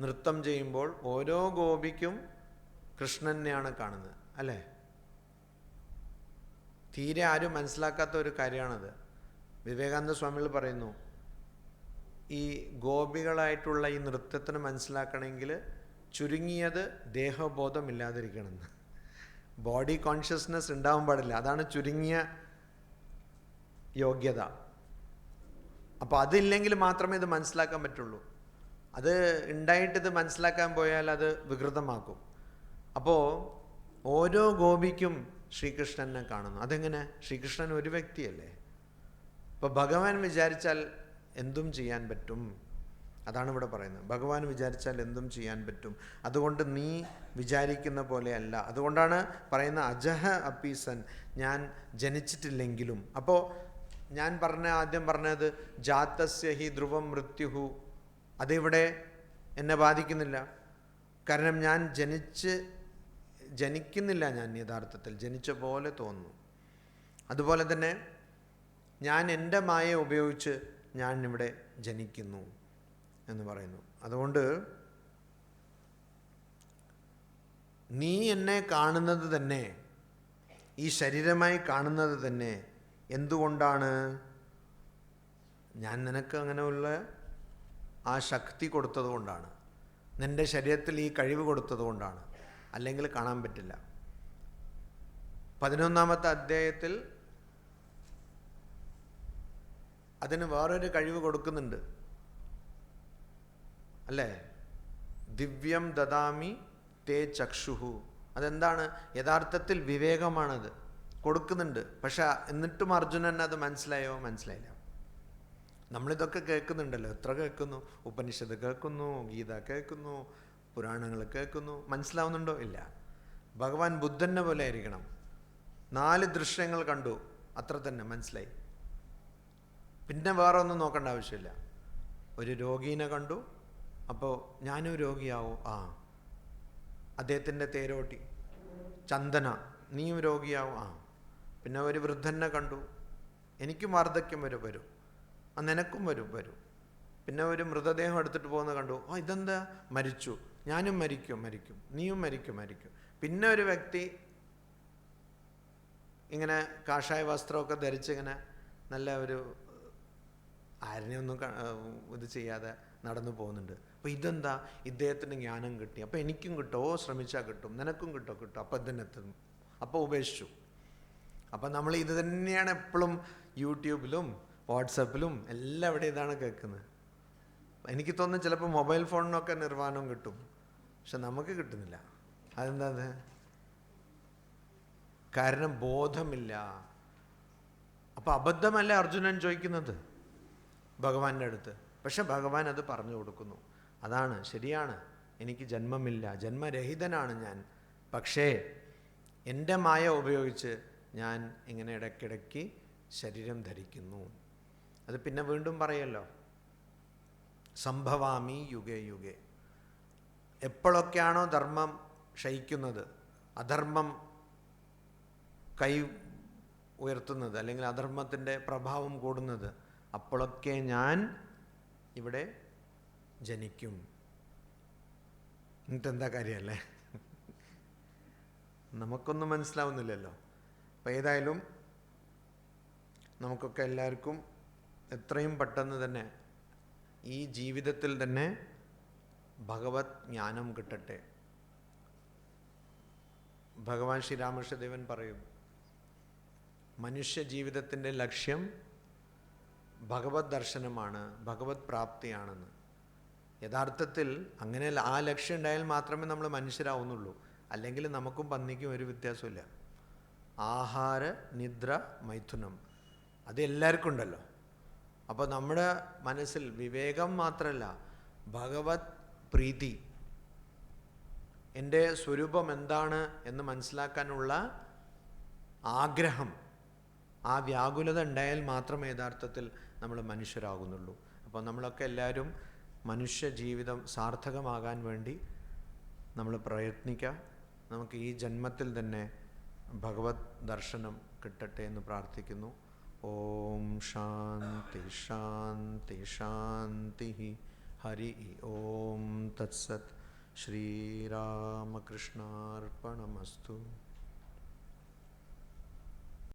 നൃത്തം ചെയ്യുമ്പോൾ ഓരോ ഗോപിക്കും കൃഷ്ണനെയാണ് കാണുന്നത്, അല്ലേ? തീരെ ആരും മനസ്സിലാക്കാത്ത ഒരു കാര്യമാണത്. വിവേകാനന്ദ സ്വാമികൾ പറയുന്നു, ഈ ഗോപികളായിട്ടുള്ള ഈ നൃത്തത്തിന് മനസ്സിലാക്കണമെങ്കിൽ ചുരുങ്ങിയത് ദേഹബോധമില്ലാതിരിക്കണമെന്ന്. ബോഡി കോൺഷ്യസ്നെസ് ഉണ്ടാവാൻ പാടില്ല. അതാണ് ചുരുങ്ങിയ യോഗ്യത. അപ്പോൾ അതില്ലെങ്കിൽ മാത്രമേ ഇത് മനസ്സിലാക്കാൻ പറ്റുള്ളൂ. അത് ഉണ്ടായിട്ടിത് മനസ്സിലാക്കാൻ പോയാൽ അത് വികൃതമാക്കും. അപ്പോൾ ഓരോ ഗോപിക്കും ശ്രീകൃഷ്ണനെ കാണുന്നു. അതെങ്ങനെ? ശ്രീകൃഷ്ണൻ ഒരു വ്യക്തിയല്ലേ. അപ്പോൾ ഭഗവാൻ വിചാരിച്ചാൽ എന്തും ചെയ്യാൻ പറ്റും. അതാണ് ഇവിടെ പറയുന്നത്. ഭഗവാൻ വിചാരിച്ചാൽ എന്തും ചെയ്യാൻ പറ്റും. അതുകൊണ്ട് നീ വിചാരിക്കുന്ന പോലെയല്ല. അതുകൊണ്ടാണ് പറയുന്ന അജഹ അപ്പീസൻ, ഞാൻ ജനിച്ചിട്ടില്ലെങ്കിലും. അപ്പോൾ ഞാൻ ആദ്യം പറഞ്ഞത് ജാതസ്യ ഹി ധ്രുവം മൃത്യുഹു, അതിവിടെ എന്നെ ബാധിക്കുന്നില്ല. കാരണം ഞാൻ ജനിക്കുന്നില്ല. ഞാൻ യഥാർത്ഥത്തിൽ ജനിച്ച പോലെ തോന്നുന്നു. അതുപോലെ തന്നെ ഞാൻ എൻ്റെ മായ ഉപയോഗിച്ച് ഞാൻ ഇവിടെ ജനിക്കുന്നു എന്ന് പറയുന്നു. അതുകൊണ്ട് നീ എന്നെ കാണുന്നത് തന്നെ, ഈ ശരീരമായി കാണുന്നത് തന്നെ എന്തുകൊണ്ടാണ്? ഞാൻ നിനക്ക് അങ്ങനെയുള്ള ആ ശക്തി കൊടുത്തത് കൊണ്ടാണ്, നിൻ്റെ ശരീരത്തിൽ ഈ കഴിവ് കൊടുത്തത് കൊണ്ടാണ്. അല്ലെങ്കിൽ കാണാൻ പറ്റില്ല. 11-ാമത്തെ അധ്യായത്തിൽ അതിന് വേറൊരു കഴിവ് കൊടുക്കുന്നുണ്ട്, അല്ലേ? ദിവ്യം ദദാമി തേ ചക്ഷുഹു. അതെന്താണ്? യഥാർത്ഥത്തിൽ വിവേകമാണത് കൊടുക്കുന്നുണ്ട്. പക്ഷെ എന്നിട്ടും അർജുനൻ അത് മനസ്സിലായോ? മനസ്സിലായില്ല. നമ്മളിതൊക്കെ കേൾക്കുന്നുണ്ടല്ലോ, എത്ര കേൾക്കുന്നു, ഉപനിഷത്ത് കേൾക്കുന്നു, ഗീത കേൾക്കുന്നു, പുരാണങ്ങൾ കേൾക്കുന്നു, മനസ്സിലാവുന്നുണ്ടോ? ഇല്ല. ഭഗവാൻ ബുദ്ധനെ പോലെ ആയിരിക്കണം. 4 ദൃശ്യങ്ങൾ കണ്ടു, അത്ര തന്നെ മനസ്സിലായി. പിന്നെ വേറെ ഒന്നും നോക്കേണ്ട ആവശ്യമില്ല. ഒരു രോഗീനെ കണ്ടു, അപ്പോൾ ഞാനും രോഗിയാവും. ആ, അദ്ദേഹത്തിൻ്റെ തേരോട്ടി. ചന്ദന, നീയും രോഗിയാവും. ആ, പിന്നെ ഒരു വൃദ്ധനെ കണ്ടു, എനിക്കും വാർദ്ധക്യം വരും, ആ നിനക്കും വരും. പിന്നെ ഒരു മൃതദേഹം എടുത്തിട്ട് പോകുന്ന കണ്ടു, ആ ഇതെന്താ, മരിച്ചു, ഞാനും മരിക്കും, നീയും മരിക്കും. പിന്നെ ഒരു വ്യക്തി ഇങ്ങനെ കാഷായ വസ്ത്രമൊക്കെ ധരിച്ച് ഇങ്ങനെ നല്ല ഒരു ആരെയൊന്നും ഇത് ചെയ്യാതെ നടന്നു പോകുന്നുണ്ട്. അപ്പോൾ ഇതെന്താ, ഇദ്ദേഹത്തിന് ജ്ഞാനം കിട്ടി, അപ്പോൾ എനിക്കും കിട്ടുമോ, ശ്രമിച്ചാൽ കിട്ടും, നിനക്കും കിട്ടും. അപ്പോൾ ഇതിനെത്തും, അപ്പോൾ ഉപേക്ഷിച്ചു. അപ്പം നമ്മൾ ഇത് തന്നെയാണ് എപ്പോഴും യൂട്യൂബിലും വാട്സപ്പിലും എല്ലാവിടെ ഇതാണ് കേൾക്കുന്നത്. എനിക്ക് തോന്നുന്നു ചിലപ്പോൾ മൊബൈൽ ഫോണിനൊക്കെ നിർവ്വാണം കിട്ടും, പക്ഷെ നമുക്ക് കിട്ടുന്നില്ല. അതെന്താ? കാരണം ബോധമില്ല. അപ്പം അബദ്ധമല്ല അർജുനൻ ചോദിക്കുന്നത് ഭഗവാന്റെ അടുത്ത്. പക്ഷെ ഭഗവാൻ അത് പറഞ്ഞു കൊടുക്കുന്നു. അതാണ് ശരിയാണ്, എനിക്ക് ജന്മമില്ല, ജന്മരഹിതനാണ് ഞാൻ. പക്ഷേ എൻ്റെ മായ ഉപയോഗിച്ച് ഞാൻ ഇങ്ങനെ ഇടയ്ക്കിടയ്ക്ക് ശരീരം ധരിക്കുന്നു. അത് പിന്നെ വീണ്ടും പറയല്ലോ, സംഭവാമി യുഗേ യുഗേ. എപ്പോഴൊക്കെയാണോ ധർമ്മം ക്ഷയിക്കുന്നത്, അധർമ്മം കൈ ഉയർത്തുന്നത്, അല്ലെങ്കിൽ അധർമ്മത്തിൻ്റെ പ്രഭാവം കൂടുന്നത്, അപ്പോഴൊക്കെ ഞാൻ ഇവിടെ ജനിക്കും. എന്നിട്ടെന്താ കാര്യമല്ലേ? നമുക്കൊന്നും മനസ്സിലാവുന്നില്ലല്ലോ. അപ്പം ഏതായാലും നമുക്കൊക്കെ എല്ലാവർക്കും എത്രയും പെട്ടെന്ന് തന്നെ ഈ ജീവിതത്തിൽ തന്നെ ഭഗവത് ജ്ഞാനം കിട്ടട്ടെ. ഭഗവാൻ ശ്രീരാമകൃഷ്ണദേവൻ പറയും, മനുഷ്യ ജീവിതത്തിൻ്റെ ലക്ഷ്യം ഭഗവത് ദർശനമാണ്, ഭഗവത് പ്രാപ്തിയാണെന്ന്. യഥാർത്ഥത്തിൽ അങ്ങനെ ആ ലക്ഷ്യം ഉണ്ടായാൽ മാത്രമേ നമ്മൾ മനുഷ്യരാവുന്നുള്ളൂ. അല്ലെങ്കിൽ നമുക്കും പന്നിക്കും ഒരു വ്യത്യാസമില്ല. ആഹാര, നിദ്ര, മൈഥുനം, അത് എല്ലാവർക്കും ഉണ്ടല്ലോ. അപ്പോൾ നമ്മുടെ മനസ്സിൽ വിവേകം മാത്രമല്ല, ഭഗവത് പ്രീതി, എൻ്റെ സ്വരൂപം എന്താണ് എന്ന് മനസ്സിലാക്കാനുള്ള ആഗ്രഹം, ആ വ്യാകുലത ഉണ്ടായാൽ മാത്രമേ യഥാർത്ഥത്തിൽ നമ്മൾ മനുഷ്യരാകുന്നുള്ളൂ. അപ്പോൾ നമ്മളൊക്കെ എല്ലാവരും മനുഷ്യ ജീവിതം സാർത്ഥകമാകാൻ വേണ്ടി നമ്മൾ പ്രയത്നിക്കുക. നമുക്ക് ഈ ജന്മത്തിൽ തന്നെ ഭഗവത് ദർശനം കിട്ടട്ടെ എന്ന് പ്രാർത്ഥിക്കുന്നു. ഓം ശാന്തി ശാന്തി ശാന്തി. ഹരി ഓം തത്സത്. ശ്രീരാമകൃഷ്ണാർപ്പണമസ്തു.